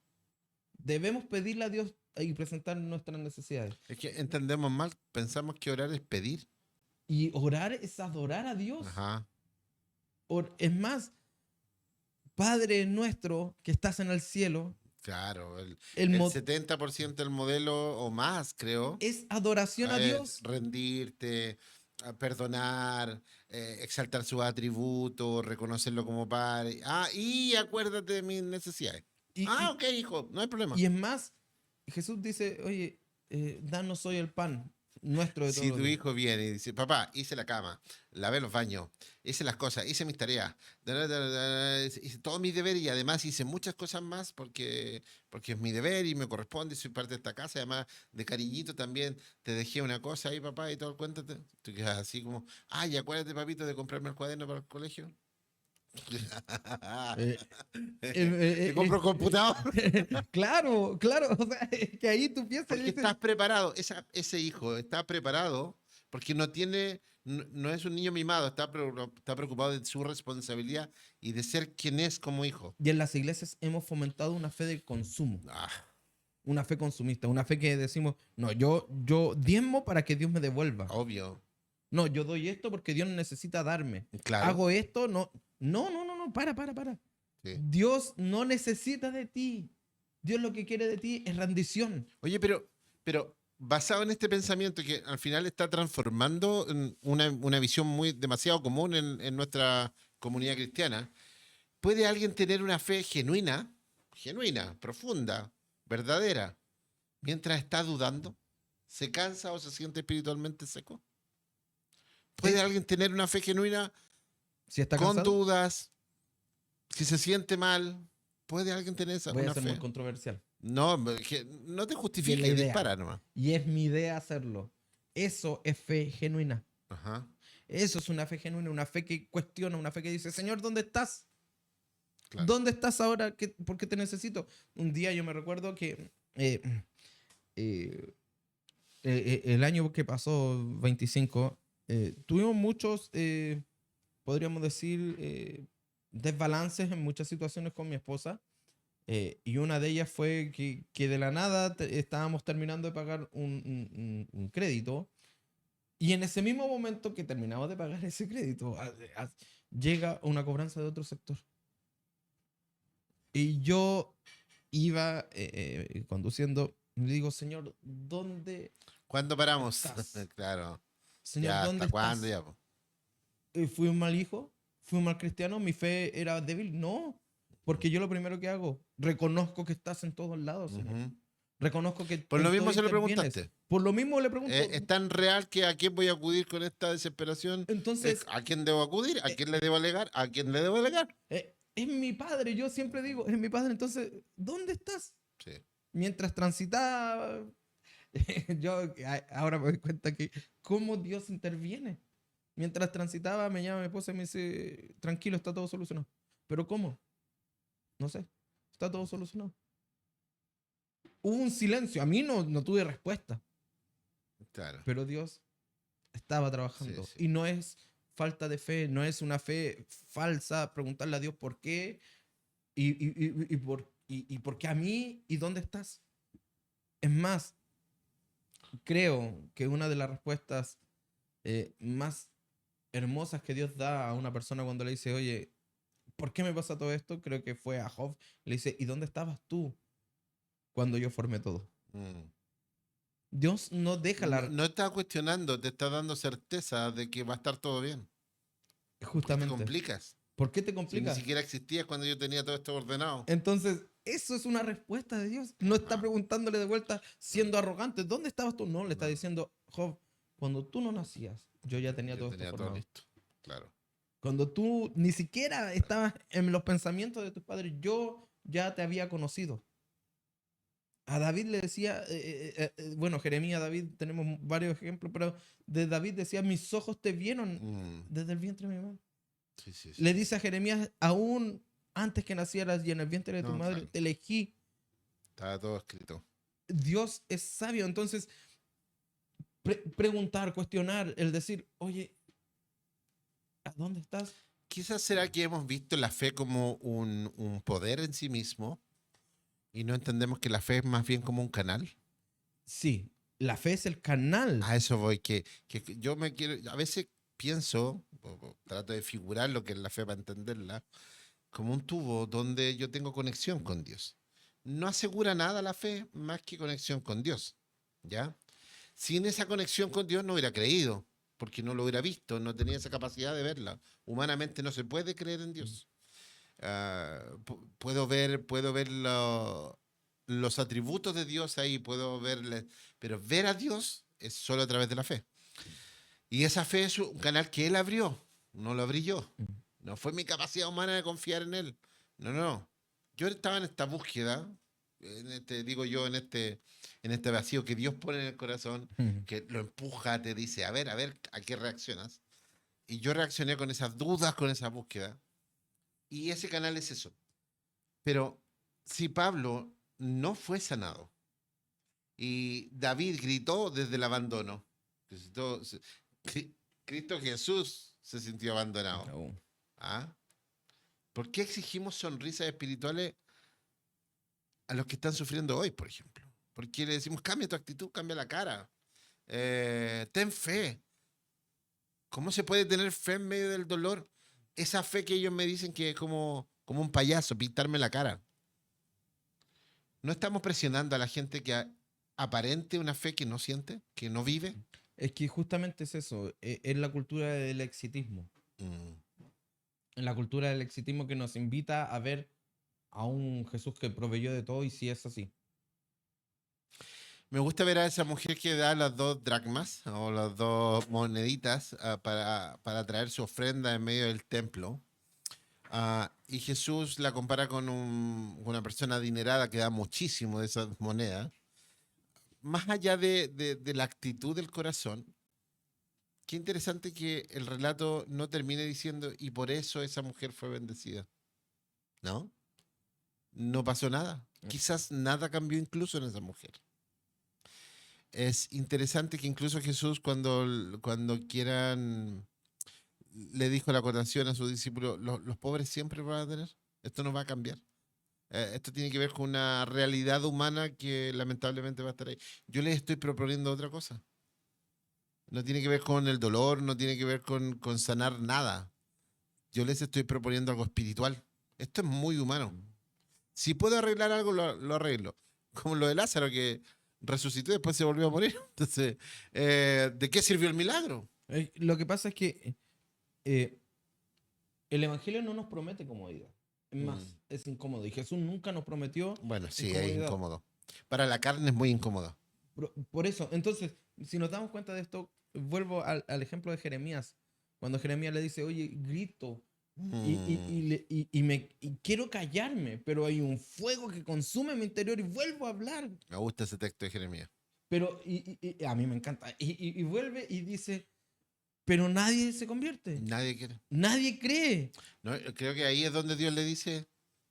Debemos pedirle a Dios y presentar nuestras necesidades. Es que entendemos mal, pensamos que orar es pedir. Y orar es adorar a Dios. Ajá, Es más, Padre nuestro que estás en el cielo, Claro, El el mo- 70% del modelo o más, creo, es adoración a es Dios. rendirte, perdonar, exaltar sus atributos, reconocerlo como padre. Ah, y acuérdate de mis necesidades. Y, Ah, y, ok, hijo, no hay problema. y es más, Jesús dice, oye, danos hoy el pan nuestro de todos Si los tu días. hijo viene y dice, papá, hice la cama, lavé los baños, hice las cosas, hice mis tareas, hice todos mis deberes y además hice muchas cosas más porque es mi deber y me corresponde, soy parte de esta casa, además de cariñito también te dejé una cosa ahí, papá, y todo, cuéntate. Tú quedas así como, ay, acuérdate, papito, de comprarme el cuaderno para el colegio. Eh, Te compro computador. claro, claro, o sea, es que ahí tú piensas y Porque dices, estás preparado, ese hijo está preparado porque no es un niño mimado, está preocupado de su responsabilidad y de ser quien es como hijo. y en las iglesias hemos fomentado una fe de consumo, Ah, una fe consumista, una fe que decimos, no, yo diezmo para que Dios me devuelva. obvio, No, yo doy esto porque Dios necesita darme. claro, Hago esto, no. No, no, no, no, para. sí. Dios no necesita de ti. Dios lo que quiere de ti es rendición. Oye, pero basado en este pensamiento que al final está transformando en una visión muy demasiado común en nuestra comunidad cristiana, ¿puede alguien tener una fe genuina, profunda, verdadera, mientras está dudando? ¿Se cansa o se siente espiritualmente seco? ¿Puede Es, alguien tener una fe genuina si está con cansado, dudas? Si se siente mal, ¿puede alguien tener voy a una ser muy fe? controversial. No, no te Y es la justifiques, idea. dispara nomás. Y es mi idea hacerlo. Eso es fe genuina. Ajá, Eso es una fe genuina, una fe que cuestiona, una fe que dice, Señor, ¿dónde estás? claro. ¿Dónde estás ahora? ¿Por qué te necesito? Un día yo me recuerdo que eh, el año que pasó, 25, tuvimos muchos, podríamos decir, desbalances en muchas situaciones con mi esposa. Y una de ellas fue que de la nada estábamos terminando de pagar un crédito. Y en ese mismo momento que terminamos de pagar ese crédito, llega una cobranza de otro sector. Y yo iba conduciendo, y le digo, Señor, ¿dónde ¿Cuándo paramos? estás? Claro. Señor, Ya, ¿dónde ¿hasta cuándo estás? ya, po? ¿Fui un mal hijo? ¿Fui un mal cristiano? ¿Mi fe era débil? No, porque yo lo primero que hago, reconozco que estás en todos lados, Señor. Ujú. Reconozco que Por lo en todo mismo se lo intervienes. preguntaste. Por lo mismo le pregunto, Es tan real que a quién voy a acudir con esta desesperación. entonces, ¿A quién debo acudir? ¿A eh, quién le debo alegar? ¿A quién le debo alegar? es mi padre, yo siempre Ujú. digo, es mi padre, entonces, ¿dónde estás? Sí. Mientras transitaba, yo ahora me doy cuenta que cómo Dios interviene. Mientras transitaba, me llama mi esposa y me dice, tranquilo, está todo solucionado. ¿Pero cómo? No sé, está todo solucionado. Hubo un silencio, a mí no tuve respuesta, Claro. pero Dios estaba Sí, trabajando. sí. Y no es falta de fe, no es una fe falsa preguntarle a Dios por qué y por qué a mí y dónde estás. Es más, creo que una de las respuestas más hermosas que Dios da a una persona cuando le dice, oye, ¿por qué me pasa todo esto? Creo que fue a Job. Le dice, ¿y dónde estabas tú cuando yo formé todo? Mm. Dios no deja No, la... no está cuestionando, te está dando certeza de que va a estar todo bien. ¿Por qué te Justamente. complicas? ¿Por qué te Si ni complica? siquiera existías cuando yo tenía todo esto ordenado. Entonces, eso es una respuesta de Dios. No está No, preguntándole de vuelta siendo arrogante. ¿Dónde estabas tú? No, le está no, diciendo, Job, cuando tú no nacías, yo ya tenía yo todo esto tenía todo formado. listo. Claro. Cuando tú ni siquiera estabas en los pensamientos de tus padres, yo ya te había conocido. A David le decía, bueno, Jeremías, David, tenemos varios ejemplos, pero de David decía, mis ojos te vieron Mm. desde el vientre de mi madre. Sí, sí, sí. Le dice a Jeremías, aún antes que nacieras y en el vientre de tu No, madre, claro. te elegí. Estaba todo escrito. Dios es sabio. Entonces, preguntar, cuestionar, el decir, oye, ¿a dónde estás? Quizás será que hemos visto la fe como un poder en sí mismo y no entendemos que la fe es más bien como un canal. Sí, la fe es el canal. A eso voy, que yo me quiero, a veces pienso, o trato de figurar lo que es la fe para entenderla, como un tubo donde yo tengo conexión con Dios. no asegura nada la fe más que conexión con Dios, ¿ya? Sin esa conexión con Dios no hubiera creído, porque no lo hubiera visto, no tenía esa capacidad de verla. Humanamente no se puede creer en Dios. Puedo ver los atributos de Dios ahí, puedo verle, pero ver a Dios es solo a través de la fe. Y esa fe es un canal que Él abrió, no lo abrí yo. No fue mi capacidad humana de confiar en Él. No, no. Yo estaba en esta búsqueda, digo yo, en este vacío que Dios pone en el corazón, que lo empuja, te dice, a ver, ¿a qué reaccionas? Y yo reaccioné con esas dudas, con esa búsqueda. Y ese canal es eso. Pero si Pablo no fue sanado y David gritó desde el abandono, Cristo, Cristo Jesús se sintió abandonado. No. ¿Ah? ¿Por qué exigimos sonrisas espirituales a los que están sufriendo hoy, por ejemplo? ¿Por qué le decimos, cambia tu actitud, cambia la cara? Ten fe. ¿Cómo se puede tener fe en medio del dolor? Esa fe que ellos me dicen que es como un payaso, pintarme la cara. ¿No estamos presionando a la gente que aparente una fe que no siente, que no vive? Es que justamente es eso, es la cultura del exitismo. Mm. En la cultura del exitismo que nos invita a ver a un Jesús que proveyó de todo y si es así. Me gusta ver a esa mujer que da las 2 dracmas o las 2 moneditas para traer su ofrenda en medio del templo. Y Jesús la compara con una persona adinerada que da muchísimo de esas monedas. Más allá de la actitud del corazón, qué interesante que el relato no termine diciendo, y por eso esa mujer fue bendecida. ¿No? No pasó nada. Quizás nada cambió incluso en esa mujer. Es interesante que incluso Jesús cuando quieran, le dijo la acotación a sus discípulos, los pobres siempre van a tener, esto no va a cambiar. Esto tiene que ver con una realidad humana que lamentablemente va a estar ahí. Yo les estoy proponiendo otra cosa. No tiene que ver con el dolor, no tiene que ver con sanar nada. Yo les estoy proponiendo algo espiritual. Esto es muy humano. Si puedo arreglar algo, lo arreglo. Como lo de Lázaro, que resucitó y después se volvió a morir. Entonces, ¿de qué sirvió el milagro? Lo que pasa es que el Evangelio no nos promete comodidad. Es más, es incómodo. Y Jesús nunca nos prometió Bueno, sí, es incomodidad. incómodo. Para la carne es muy incómodo. Por eso, entonces, si nos damos cuenta de esto, vuelvo al ejemplo de Jeremías. Cuando Jeremías le dice, oye, grito y quiero callarme, pero hay un fuego que consume mi interior y vuelvo a hablar. Me gusta ese texto de Jeremías. Pero a mí me encanta. Y vuelve y dice, pero nadie se convierte. Nadie quiere. Nadie cree. No, creo que ahí es donde Dios le dice,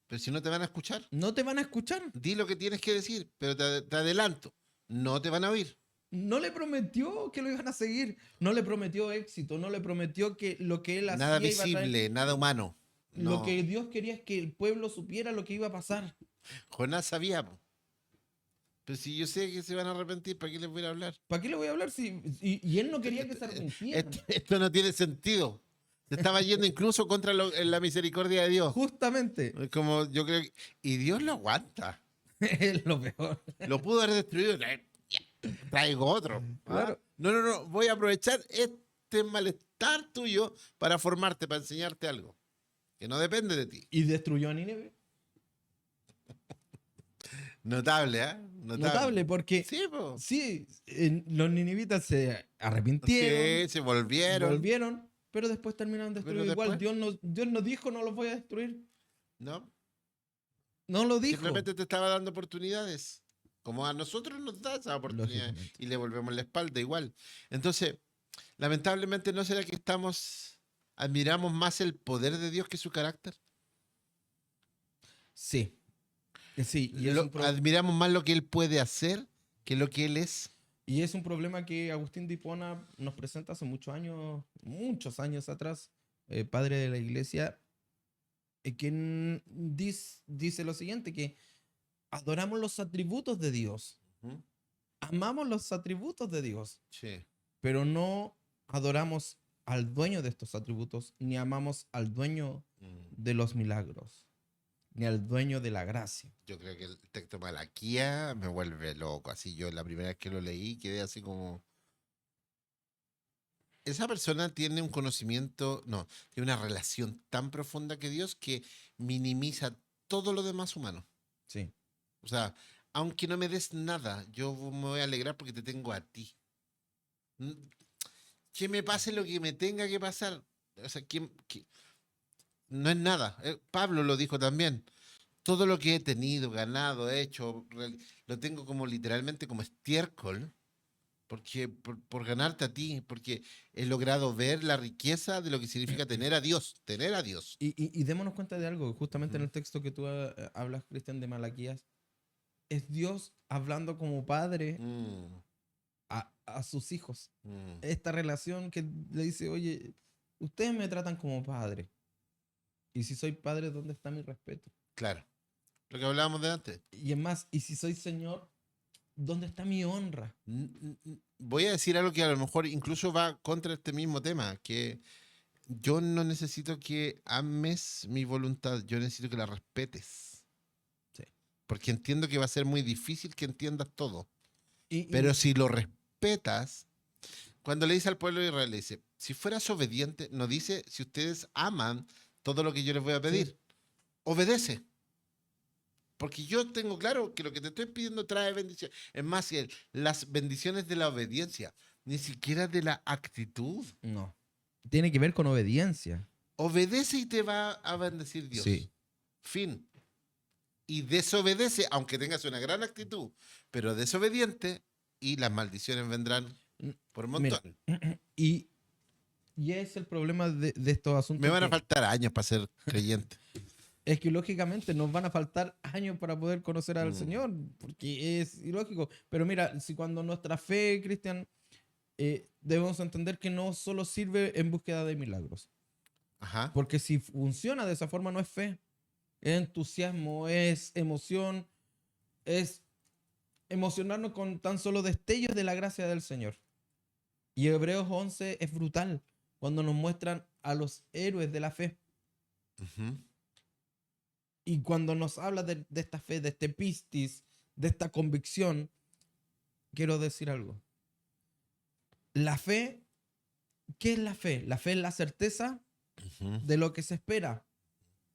pero si no te van a escuchar, No te van a escuchar. di lo que tienes que decir, pero te adelanto, no te van a oír. No le prometió que lo iban a seguir. No le prometió éxito. No le prometió que lo que él Nada hacía iba a traer. visible, nada humano. No. Lo que Dios quería es que el pueblo supiera lo que iba a pasar. Jonás sabía, po. Pero si yo sé que se van a arrepentir, ¿para qué les voy a hablar? ¿Para qué le voy a hablar si y él no quería que se arrepintieran? Esto no tiene sentido. Se estaba yendo incluso contra la misericordia de Dios. Justamente. Es como yo creo y Dios lo aguanta. Es lo peor. Lo pudo haber destruido. Traigo otro. Claro. No. Voy a aprovechar este malestar tuyo para formarte, para enseñarte algo. Que no depende de ti. Y destruyó a Nínive. Notable, ¿eh? Notable, porque Sí, po. sí, los ninivitas se arrepintieron, Sí, se volvieron. volvieron, pero después terminaron destruidos. Igual después- Dios no dijo no los voy a destruir. ¿No? No lo dijo. Simplemente te estaba dando oportunidades. Como a nosotros nos da esa oportunidad Lógicamente. y le volvemos la espalda igual. Entonces, lamentablemente, ¿no será que admiramos más el poder de Dios que su carácter? Sí. Sí, y Admiramos más lo que Él puede hacer que lo que Él es. y es un problema que Agustín de Hipona nos presenta hace muchos años atrás, padre de la iglesia, quien dice lo siguiente, que adoramos los atributos de Dios, Ujú. amamos los atributos de Dios, Sí. pero no adoramos al dueño de estos atributos, ni amamos al dueño de los milagros. ni al dueño de la gracia. Yo creo que el texto Malaquía me vuelve loco. Así yo la primera vez que lo leí quedé así como... Esa persona tiene un conocimiento, no, tiene una relación tan profunda que Dios que minimiza todo lo demás humano. Sí. O sea, aunque no me des nada, yo me voy a alegrar porque te tengo a ti. Mm, Que me pase lo que me tenga que pasar. O sea, no es nada. Pablo lo dijo también. Todo lo que he tenido, ganado, hecho, lo tengo como literalmente como estiércol, porque por ganarte a ti, porque he logrado ver la riqueza de lo que significa tener a Dios, tener a Dios. Y démonos cuenta de algo, justamente en Ujú. el texto que tú hablas, Cristian, de Malaquías, es Dios hablando como padre Mm, a sus hijos. mm, Esta relación que le dice, oye, ustedes me tratan como padre. Y si soy padre, ¿dónde está mi respeto? claro, lo que hablábamos de antes. Y es más, y si soy Señor, ¿dónde está mi honra? Voy a decir algo que a lo mejor incluso va contra este mismo tema, que yo no necesito que ames mi voluntad, yo necesito que la respetes, Sí. porque entiendo que va a ser muy difícil que entiendas todo, Y pero si lo respetas, cuando le dice al pueblo de Israel, le dice, si fueras obediente, no dice, si ustedes aman todo lo que yo les voy a sí, pedir, obedece. Porque yo tengo claro que lo que te estoy pidiendo trae bendición. Es más, las bendiciones de la obediencia, ni siquiera de la actitud. no. Tiene que ver con obediencia. Obedece y te va a bendecir Sí. Dios. Fin. Y desobedece, aunque tengas una gran actitud, pero desobediente y las maldiciones vendrán por Mira, montón. y, y es el problema de estos Me asuntos van a que faltar años para ser creyente. es que lógicamente nos van a faltar años para poder conocer al Mm, Señor, porque es ilógico. Pero mira, si cuando nuestra fe, Cristian, debemos entender que no solo sirve en búsqueda de milagros, Ajá. porque si funciona de esa forma no es fe, es entusiasmo, es emoción, es emocionarnos con tan solo destellos de la gracia del Señor. Y Hebreos 11 es brutal cuando nos muestran a los héroes de la fe. Ujú. Y cuando nos habla de esta fe, de este pistis, de esta convicción, quiero decir algo. La fe, ¿qué es la fe? La fe es la certeza Ujú, de lo que se espera,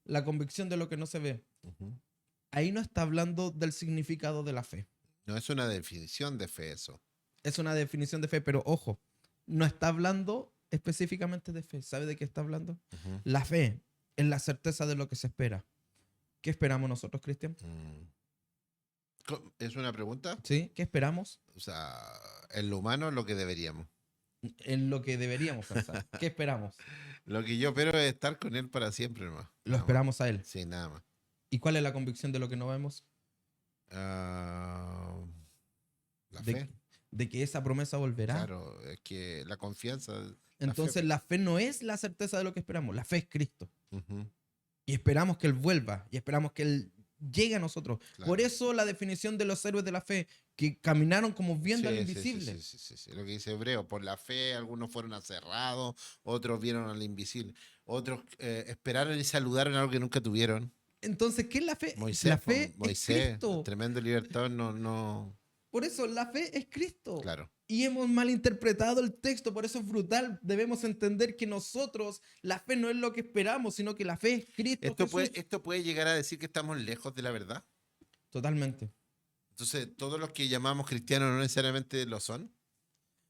la convicción de lo que no se ve. ujú. Ahí no está hablando del significado de la fe. No es una definición de fe eso. Es una definición de fe, pero ojo, no está hablando específicamente de fe. ¿Sabe de qué está hablando? Ujú. La fe es la certeza de lo que se espera. ¿Qué esperamos nosotros, Cristian? Mm. ¿Es una pregunta? ¿Sí? ¿Qué esperamos? O sea, en lo humano lo que deberíamos. En lo que deberíamos pensar. ¿Qué esperamos? Lo que yo espero es estar con él para siempre, nomás. Lo Nada más. esperamos a Él. Sí, nada más. ¿Y cuál es la convicción de lo que no vemos? Ah, la De, fe, de que esa promesa volverá. claro, es que la confianza, la fe. Entonces la fe no es la certeza de lo que esperamos. La fe es Cristo. Ujú, Y esperamos que Él vuelva. Y esperamos que Él llegue a nosotros. Por claro. eso la definición de los héroes de la fe, que caminaron como viendo al Sí, sí, sí, invisible. sí, sí, sí, sí. Lo que dice Hebreo, por la fe algunos fueron aserrados, otros vieron al invisible, otros esperaron y saludaron algo que nunca tuvieron. Entonces, ¿qué es la fe? Moisés, La pues, fe es Moisés, Cristo. tremendo libertador, no, no, Por eso la fe es Cristo. claro. Y hemos malinterpretado el texto, por eso es brutal. Debemos entender que nosotros, la fe no es lo que esperamos, sino que la fe es Cristo Jesús. Esto puede llegar a decir que estamos lejos de la verdad. Totalmente. Entonces, todos los que llamamos cristianos no necesariamente lo son,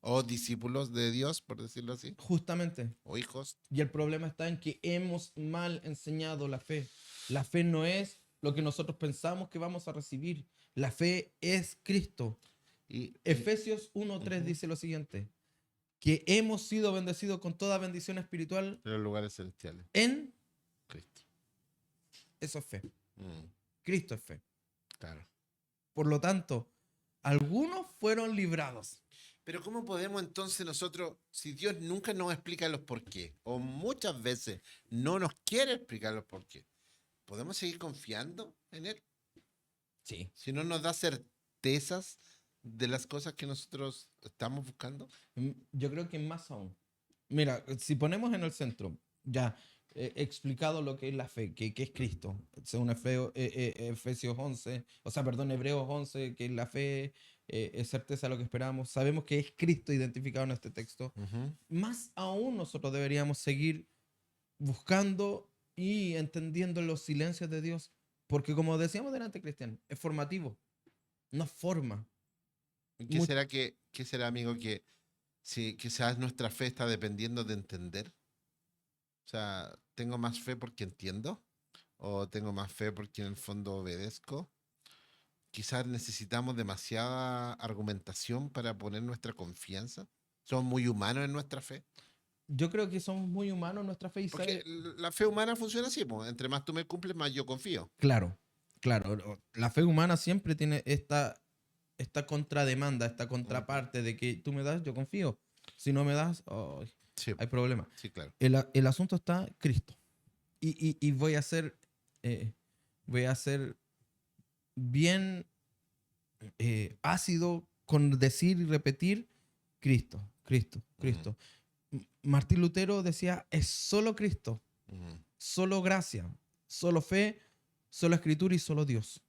o discípulos de Dios, por decirlo así, Justamente. o hijos. Y el problema está en que hemos mal enseñado la fe. La fe no es lo que nosotros pensamos que vamos a recibir. La fe es Cristo. Y, Efesios 1:3 ujú, dice lo siguiente, que hemos sido bendecidos con toda bendición espiritual de los lugares celestiales, en, Cristo. eso es fe. Mm, Cristo es fe. claro. Por lo tanto, algunos fueron librados. Pero ¿cómo podemos entonces nosotros, si Dios nunca nos explica los por qué, o muchas veces no nos quiere explicar los por qué, podemos seguir confiando en Él? Sí. Si no nos da certezas de las cosas que nosotros estamos buscando. Yo creo que más aún. Mira, si ponemos en el centro, ya, explicado lo que es la fe, que es Cristo. Según Efesios 11, o sea, perdón, Hebreos 11, que la fe es certeza de lo que esperamos. Sabemos que es Cristo identificado en este texto. Ujú. Más aún nosotros deberíamos seguir buscando y entendiendo los silencios de Dios, porque como decíamos delante, Cristian, es formativo, nos forma. ¿Y Mu- qué será, amigo, que si quizás nuestra fe está dependiendo de entender? O sea, ¿tengo más fe porque entiendo? ¿O tengo más fe porque en el fondo obedezco? Quizás necesitamos demasiada argumentación para poner nuestra confianza. Somos muy humanos en nuestra fe. Yo creo que somos muy humanos en nuestra fe y Porque sabe, la fe humana funciona así, pues. Entre más tú me cumples, más yo confío. claro, claro, la fe humana siempre tiene esta contrademanda, esta Ujú. contraparte de que tú me das, yo confío. Si no me das, ay, Sí, hay problema. sí, claro. El asunto está Cristo. Y eh, voy a ser bien ácido con decir y repetir Cristo, Cristo, Ujú, Cristo. Martín Lutero decía, es solo Cristo, ujú. solo gracia, solo fe, solo escritura y solo Dios.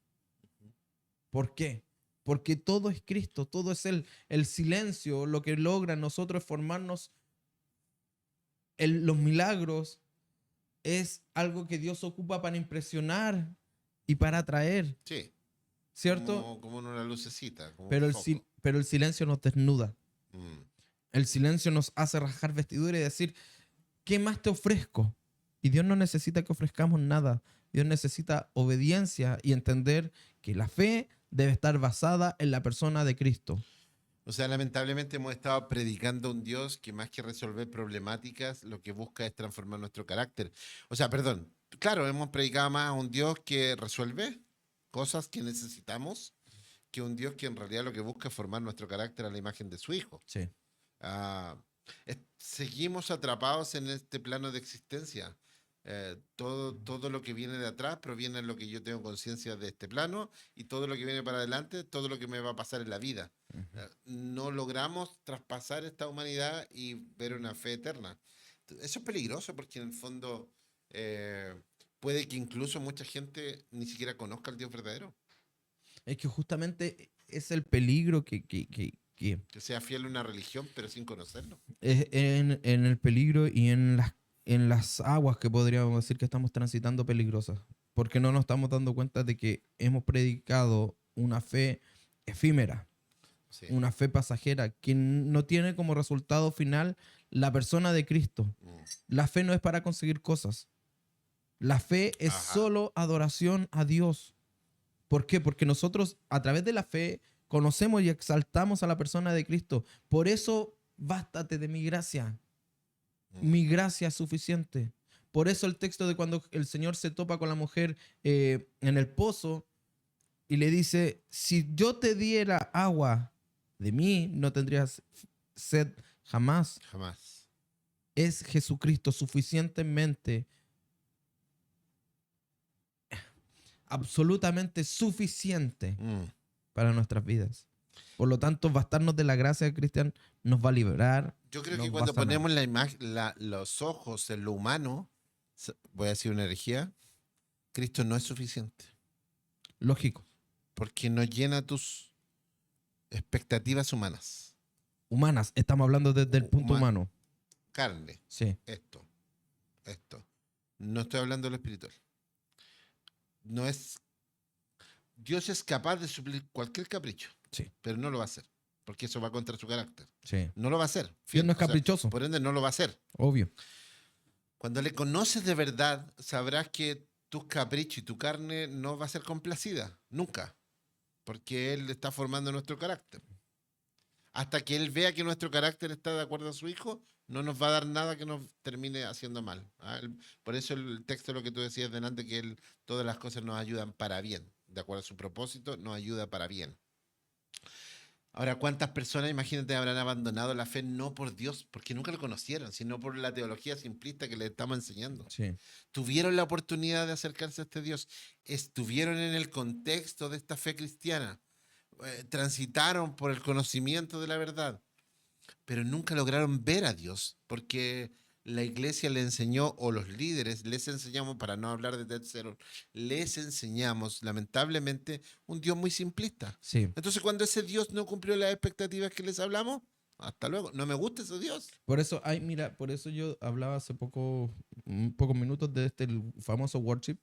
¿Por qué? Porque todo es Cristo, todo es Él. El silencio, lo que logra en nosotros es formarnos, los milagros es algo que Dios ocupa para impresionar y para atraer, Sí, ¿cierto? como una lucecita, como un foco. Pero el silencio nos desnuda. Mm. El silencio nos hace rajar vestidura y decir, ¿qué más te ofrezco? Y Dios no necesita que ofrezcamos nada. Dios necesita obediencia y entender que la fe debe estar basada en la persona de Cristo. O sea, lamentablemente hemos estado predicando a un Dios que más que resolver problemáticas, lo que busca es transformar nuestro carácter. O sea, perdón, claro, hemos predicado más a un Dios que resuelve cosas que necesitamos que un Dios que en realidad lo que busca es formar nuestro carácter a la imagen de su Hijo. Sí. Ah, seguimos atrapados en este plano de existencia. Todo lo que viene de atrás proviene de lo que yo tengo conciencia de este plano y todo lo que viene para adelante, todo lo que me va a pasar en la vida. Ujú. No logramos traspasar esta humanidad y ver una fe eterna. Eso es peligroso porque en el fondo eh, puede que incluso mucha gente ni siquiera conozca al Dios verdadero, Es que justamente es el peligro que que sea fiel a una religión pero sin conocerlo. es en el peligro y en las aguas que podríamos decir que estamos transitando peligrosas. Porque no nos estamos dando cuenta de que hemos predicado una fe efímera, Sí. una fe pasajera, que no tiene como resultado final la persona de Cristo. Mm. La fe no es para conseguir cosas. La fe es Ajá. solo adoración a Dios. ¿Por qué? Porque nosotros a través de la fe conocemos y exaltamos a la persona de Cristo. Por eso, bástate de mi gracia. Mm. Mi gracia es suficiente. Por eso el texto de cuando el Señor se topa con la mujer en el pozo y le dice, si yo te diera agua de mí, no tendrías sed jamás. Jamás. Es Jesucristo suficientemente, absolutamente suficiente Mm. para nuestras vidas. Por lo tanto, bastarnos de la gracia de Cristian nos va a liberar, Yo creo nos que va a cuando sanar. ponemos los ojos en lo humano, voy a decir una herejía, Cristo no es suficiente, Lógico. porque no llena tus expectativas humanas. Humanas, estamos hablando desde el punto Huma- humano. carne, Sí, esto. No estoy hablando de lo espiritual. No es, Dios es capaz de suplir cualquier capricho, sí, pero no lo va a hacer, porque eso va contra su carácter. sí. No lo va a hacer, Dios no es o sea, caprichoso, por ende no lo va a hacer. obvio. Cuando le conoces de verdad, sabrás que tus caprichos y tu carne no va a ser complacida, nunca, porque Él está formando nuestro carácter. Hasta que Él vea que nuestro carácter está de acuerdo a su Hijo, no nos va a dar nada que nos termine haciendo mal. Por eso el texto, lo que tú decías delante, que todas las cosas nos ayudan para bien, de acuerdo a su propósito, nos ayuda para bien. Ahora, ¿cuántas personas, imagínate, habrán abandonado la fe no por Dios, porque nunca lo conocieron, sino por la teología simplista que le estamos enseñando? Sí, Tuvieron la oportunidad de acercarse a este Dios, estuvieron en el contexto de esta fe cristiana, transitaron por el conocimiento de la verdad, pero nunca lograron ver a Dios, porque la iglesia le enseñó, o los líderes les enseñamos, para no hablar de terceros, les enseñamos, lamentablemente, un Dios muy simplista. Sí. Entonces, cuando ese Dios no cumplió las expectativas que les hablamos, hasta luego. No me gusta ese Dios. Por eso mira, por eso yo hablaba hace pocos minutos de el famoso worship,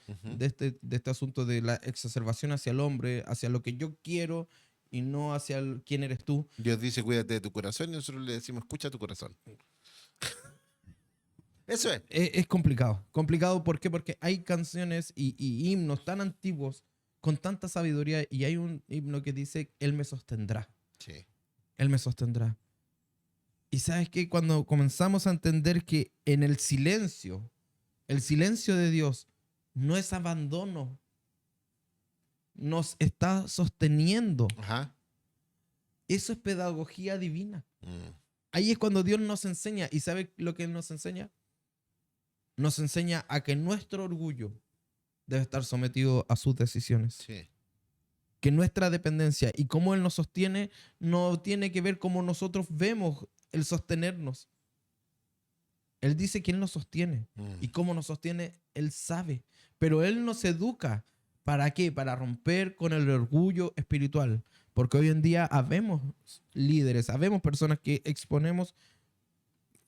Ujú. de este asunto de la exacerbación hacia el hombre, hacia lo que yo quiero y no hacia quién eres tú. Dios dice, cuídate de tu corazón, y nosotros le decimos, escucha tu corazón. Eso es. Es complicado. Complicado, ¿por qué? Porque hay canciones y himnos tan antiguos con tanta sabiduría y hay un himno que dice, Él me sostendrá. Sí. Él me sostendrá. Y sabes que cuando comenzamos a entender que en el silencio de Dios no es abandono, nos está sosteniendo. Ajá. Eso es pedagogía divina. Mm. Ahí es cuando Dios nos enseña. ¿Y sabe lo que nos enseña? Nos enseña a que nuestro orgullo debe estar sometido a sus decisiones. Sí. Que nuestra dependencia y cómo Él nos sostiene no tiene que ver cómo nosotros vemos el sostenernos. Él dice que Él nos sostiene. Y Mm. cómo nos sostiene, Él sabe. Pero Él nos educa. ¿Para qué? Para romper con el orgullo espiritual. Porque hoy en día habemos líderes, habemos personas que exponemos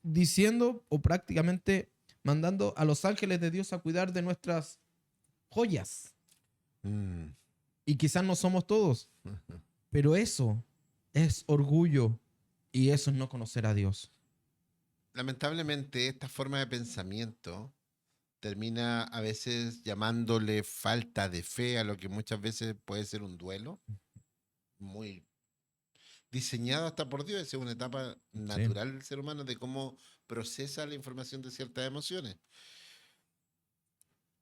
diciendo o prácticamente mandando a los ángeles de Dios a cuidar de nuestras joyas. Mm. Y quizás no somos todos, pero eso es orgullo y eso es no conocer a Dios. Lamentablemente, esta forma de pensamiento termina a veces llamándole falta de fe a lo que muchas veces puede ser un duelo, muy diseñado hasta por Dios. Esa es una etapa Sí. natural del ser humano de cómo procesa la información de ciertas emociones.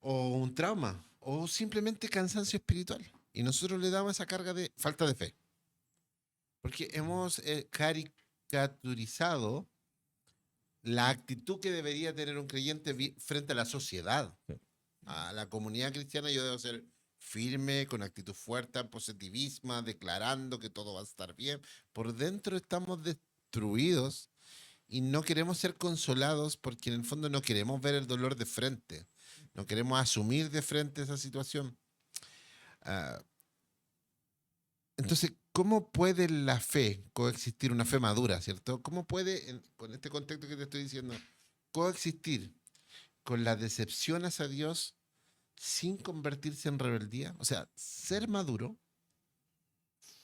O un trauma, o simplemente cansancio espiritual. Y nosotros le damos esa carga de falta de fe. Porque hemos caricaturizado la actitud que debería tener un creyente frente a la sociedad. Sí. A la comunidad cristiana yo debo ser firme, con actitud fuerte, positivismo, declarando que todo va a estar bien. Por dentro estamos destruidos y no queremos ser consolados porque en el fondo no queremos ver el dolor de frente. No queremos asumir de frente esa situación. Ah, entonces, ¿cómo puede la fe coexistir, una fe madura, ¿cierto? ¿Cómo puede, con este contexto que te estoy diciendo, coexistir con la decepción hacia Dios sin convertirse en rebeldía? O sea, ser maduro,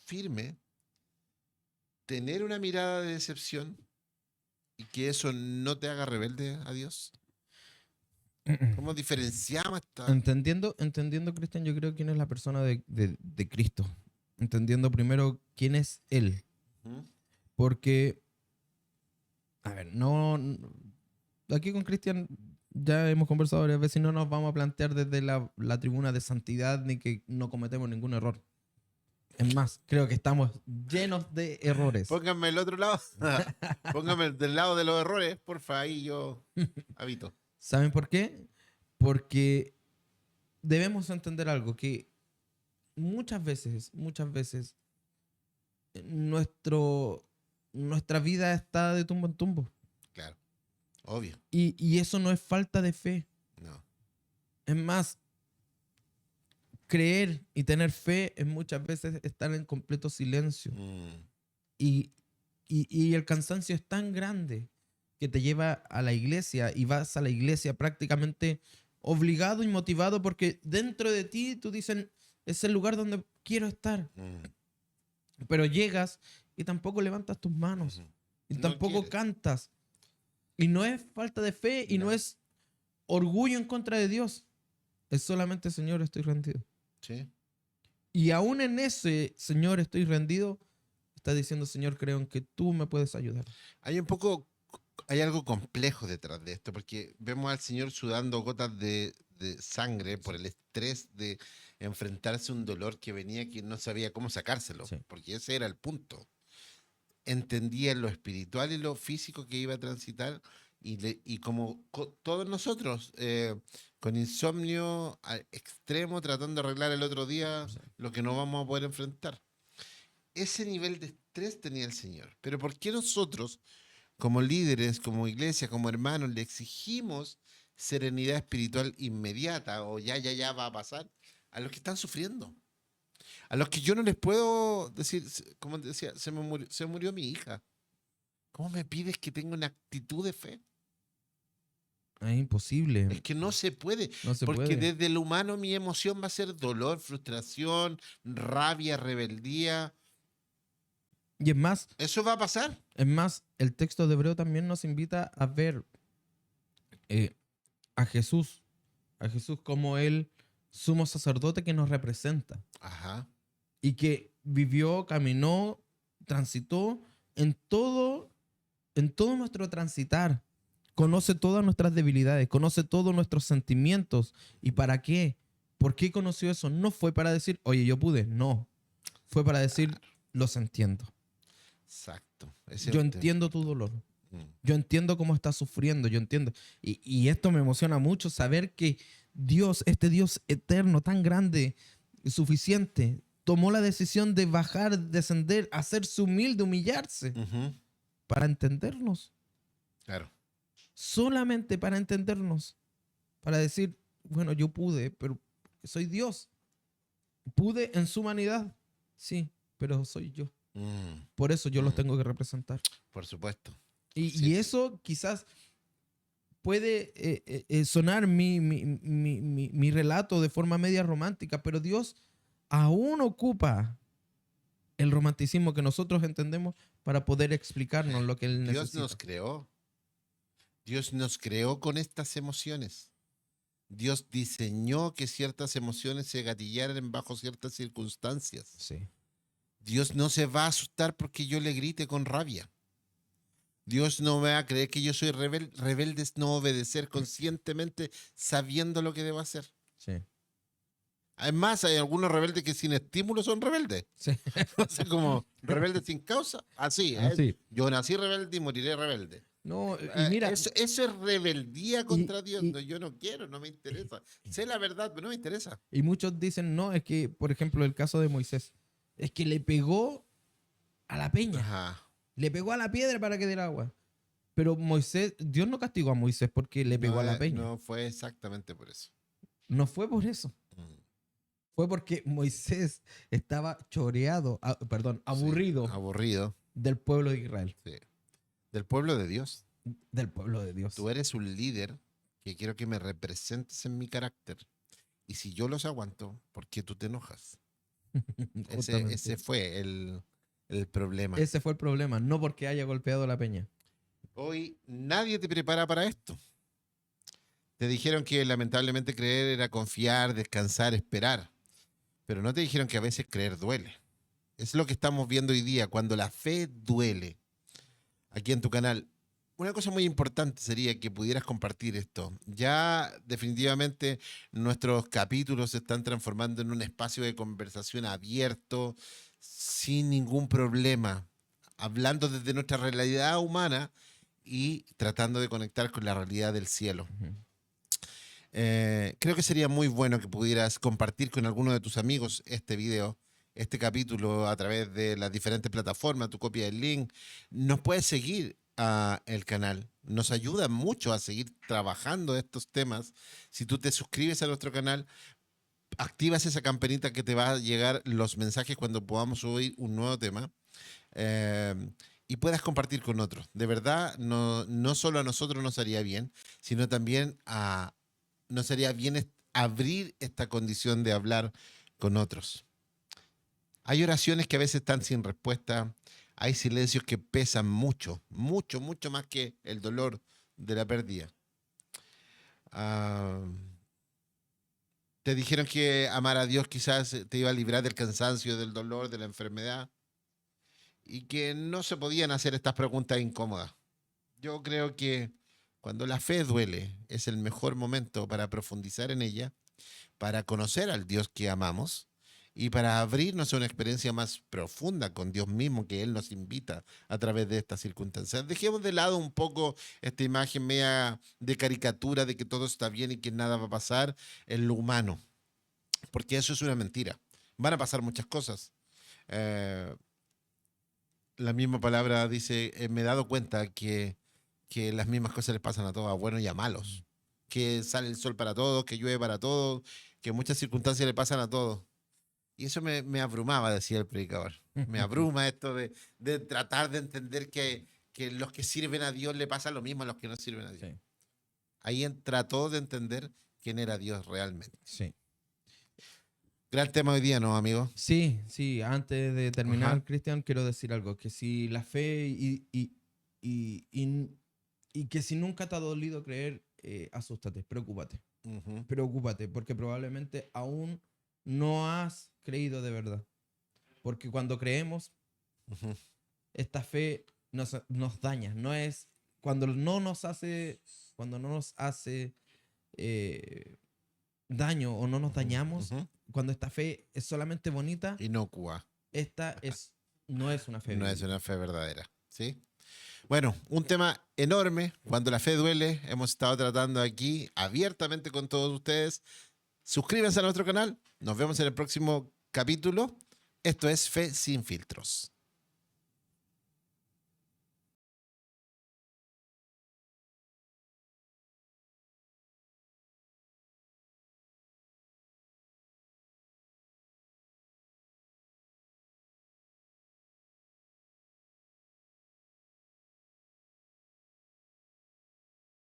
firme, tener una mirada de decepción y que eso no te haga rebelde a Dios. ¿Cómo diferenciamos esta? Entendiendo, Cristian, yo creo quién es la persona de Cristo. Entendiendo primero quién es Él. ¿Mm? Porque, a ver, aquí con Cristian ya hemos conversado varias veces y no nos vamos a plantear desde la tribuna de santidad ni que no cometemos ningún error. Es más, creo que estamos llenos de errores. Pónganme el otro lado. Pónganme del lfa de los errores, porfa, ahí yo habito. ¿Saben por qué? Porque debemos entender algo, que muchas veces, nuestra vida está de tumbo en tumbo. Claro, obvio. Y eso no es falta de fe. No. Es más, creer y tener fe es muchas veces estar en completo silencio. Mm. Y el cansancio es tan grande que te lleva a la iglesia y vas a la iglesia prácticamente obligado y motivado porque dentro de ti tú dices, es el lugar donde quiero estar. Mm. Pero llegas y tampoco levantas tus manos. Ujú. Y No tampoco quieres. cantas. Y no es falta de fe y no No. es orgullo en contra de Dios. Es solamente, Señor, estoy rendido. Sí. Y aún en ese, Señor, estoy rendido, está diciendo, Señor, creo en que tú me puedes ayudar. Hay algo complejo detrás de esto, porque vemos al Señor sudando gotas de sangre por el estrés de enfrentarse a un dolor que venía que no sabía cómo sacárselo, Sí. porque ese era el punto. Entendía lo espiritual y lo físico que iba a transitar y como todos nosotros, con insomnio al extremo, tratando de arreglar el otro día Sí. lo que no vamos a poder enfrentar. Ese nivel de estrés tenía el Señor. Pero ¿por qué nosotros, como líderes, como iglesia, como hermanos, le exigimos serenidad espiritual inmediata o ya va a pasar a los que están sufriendo. A los que yo no les puedo decir, como decía, se murió mi hija. ¿Cómo me pides que tenga una actitud de fe? Es imposible. Es que no se puede, No se porque puede. desde lo humano mi emoción va a ser dolor, frustración, rabia, rebeldía. Y Eso va a pasar. es más, el texto de Hebreo también nos invita a ver eh, a Jesús como el sumo sacerdote que nos representa Ajá. y que vivió, caminó, transitó en todo nuestro transitar. Conoce todas nuestras debilidades, conoce todos nuestros sentimientos. ¿Y para qué? ¿Por qué conoció eso? No fue para decir, oye, yo pude. No. Fue para decir, los entiendo. Exacto. Ese es Yo un tema entiendo tu importante. dolor. Mm. Yo entiendo cómo estás sufriendo. Yo entiendo. Y esto me emociona mucho, saber que Dios, este Dios eterno, tan grande y suficiente, tomó la decisión de bajar, descender, hacerse humilde, humillarse Ujú. para entendernos. Claro. Solamente para entendernos. Para decir, bueno, yo pude, pero soy Dios. Pude en su humanidad, sí, pero soy yo. Mm, Por eso yo los mm, tengo que representar. por supuesto. Y Sí. eso quizás puede sonar mi relato de forma media romántica, pero Dios aún ocupa el romanticismo que nosotros entendemos para poder explicarnos lo que Él Dios nos necesita. creó. Dios nos creó con estas emociones. Dios diseñó que ciertas emociones se gatillaran bajo ciertas circunstancias. Sí. Dios no se va a asustar porque yo le grite con rabia. Dios no me va a creer que yo soy rebelde. Rebelde es no obedecer conscientemente sabiendo lo que debo hacer. Sí. Además, hay algunos rebeldes que sin estímulo son rebeldes. Sí. O sea, como rebelde sin causa. Así, Así. yo nací rebelde y moriré rebelde. No, y mira, Eso es rebeldía y, contra Dios. y, No, yo no quiero, no me interesa. Sé la verdad, pero no me interesa. y muchos dicen, no, es que, por ejemplo, el caso de Moisés, es que le pegó a la peña, Ajá. le pegó a la piedra para que diera agua. Pero Moisés, Dios no castigó a Moisés porque le pegó No, a la peña. no fue exactamente por eso. No fue por eso. Mm, Fue porque Moisés estaba choreado, perdón, sí, aburrido aburrido. del pueblo de Israel, Sí. Del pueblo de Dios. del pueblo de Dios. Tú eres un líder que quiero que me representes en mi carácter. Y si yo los aguanto, ¿por qué tú te enojas? Justamente. Ese fue el problema. Ese fue el problema, no porque haya golpeado a la peña. Hoy nadie te prepara para esto. Te dijeron que lamentablemente creer era confiar, descansar, esperar. Pero no te dijeron que a veces creer duele. Es lo que estamos viendo hoy día, cuando la fe duele. Aquí en tu canal. Una cosa muy importante sería que pudieras compartir esto. Ya definitivamente nuestros capítulos se están transformando en un espacio de conversación abierto, sin ningún problema, hablando desde nuestra realidad humana y tratando de conectar con la realidad del cielo. Ujú. Creo que sería muy bueno que pudieras compartir con alguno de tus amigos este video, este capítulo a través de las diferentes plataformas, tu copia del link. Nos puedes seguir a el canal. Nos ayuda mucho a seguir trabajando estos temas. Si tú te suscribes a nuestro canal, activas esa campanita que te va a llegar los mensajes cuando podamos subir un nuevo tema. eh, y puedas compartir con otros. De verdad, no solo a nosotros nos haría bien, sino también nos haría bien abrir esta condición de hablar con otros. Hay oraciones que a veces están sin respuesta, hay silencios que pesan mucho, mucho, mucho más que el dolor de la pérdida. Ah, te dijeron que amar a Dios quizás te iba a librar del cansancio, del dolor, de la enfermedad, y que no se podían hacer estas preguntas incómodas. Yo creo que cuando la fe duele es el mejor momento para profundizar en ella, para conocer al Dios que amamos y para abrirnos a una experiencia más profunda con Dios mismo que Él nos invita a través de estas circunstancias. Dejemos de lado un poco esta imagen media de caricatura de que todo está bien y que nada va a pasar en lo humano, porque eso es una mentira. Van a pasar muchas cosas. Eh, La misma palabra dice, me he dado cuenta que las mismas cosas les pasan a todos, a buenos y a malos. Que sale el sol para todos, que llueve para todos, que muchas circunstancias le pasan a todos. Y eso me abrumaba, decía el predicador. Me abruma esto de tratar de entender que los que sirven a Dios le pasa lo mismo a los que no sirven a Dios. Sí, Ahí trató de entender quién era Dios realmente. sí. Gran tema hoy día, ¿no, amigo? Sí, sí, antes de terminar, Ajá. Cristian, quiero decir algo, que si la fe y que si nunca te ha dolido creer, asústate, preocúpate, Ujú, preocúpate, porque probablemente aún no has creído de verdad, porque cuando creemos, ujú. esta fe nos daña, no es, cuando no nos hace eh, daño o no nos Ujú, dañamos, ujú. cuando esta fe es solamente bonita, Inocua. esta no es una fe No es bíblica. una fe verdadera. ¿Sí? Bueno, un tema enorme. Cuando la fe duele, hemos estado tratando aquí abiertamente con todos ustedes. Suscríbanse a nuestro canal. Nos vemos en el próximo capítulo. Esto es Fe sin filtros.